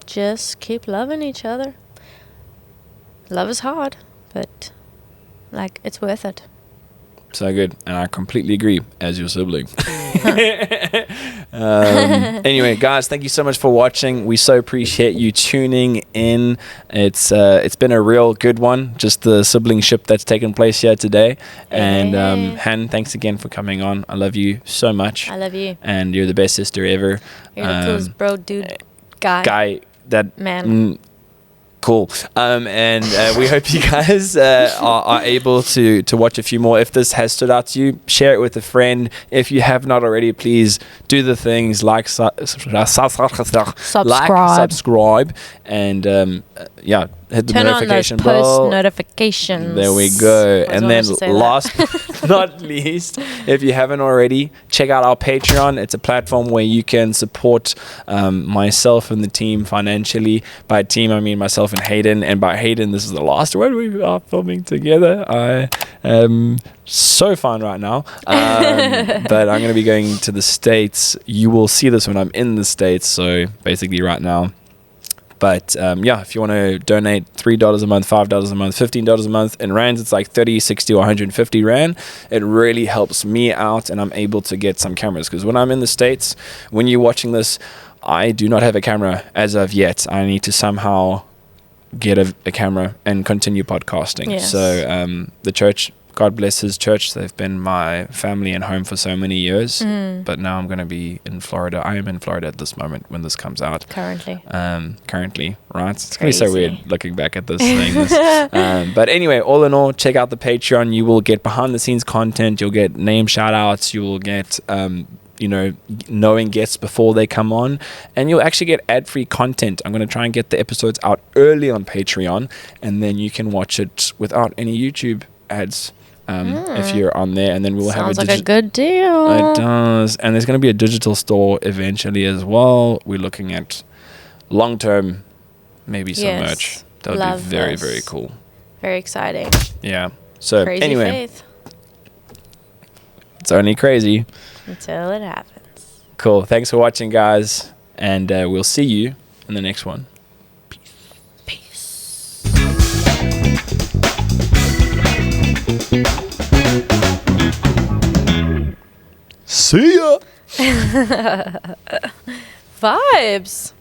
Just keep loving each other. Love is hard, but like it's worth it. So good. And I completely agree as your sibling. Anyway, guys, thank you so much for watching. We so appreciate you tuning in. It's been a real good one, just the siblingship that's taken place here today. And Han, thanks again for coming on. I love you so much. I love you. And you're the best sister ever. You're the coolest bro, dude, guy that man. Cool. And we hope you guys are able to watch a few more. If this has stood out to you, share it with a friend. If you have not already, please do the things like subscribe, and hit the Turn notification on those bell. post notifications. There we go. And then last but not least, if you haven't already, check out our Patreon. It's a platform where you can support myself and the team financially. By team, I mean myself and Hayden. And by Hayden, this is the last one we are filming together. I am so fun right now. But I'm going to be going to the States. You will see this when I'm in the States. So basically right now. But if you want to donate $3 a month, $5 a month, $15 a month, in rands, it's like 30, 60, or 150 rand. It really helps me out, and I'm able to get some cameras. Because when I'm in the States, when you're watching this, I do not have a camera as of yet. I need to somehow get a camera and continue podcasting. Yes. So the church, God bless his church, they've been my family and home for so many years. But now I'm going to be in Florida. I am in Florida at this moment when this comes out. Currently, right? It's going to be so Crazy. weird looking back at this thing. But anyway, all in all, check out the Patreon. You will get behind the scenes content. You'll get name shout outs. You will get, knowing guests before they come on. And you'll actually get ad-free content. I'm going to try and get the episodes out early on Patreon. And then you can watch it without any YouTube ads. If you're on there, and then we'll have sounds like a good deal. It does, and there's going to be a digital store eventually as well. We're looking at long term, maybe some merch. That would be very, very cool. Very exciting. Yeah. So Crazy anyway, faith. It's only crazy Until it happens. Cool. Thanks for watching, guys, and we'll see you in the next one. Peace. See ya. Vibes.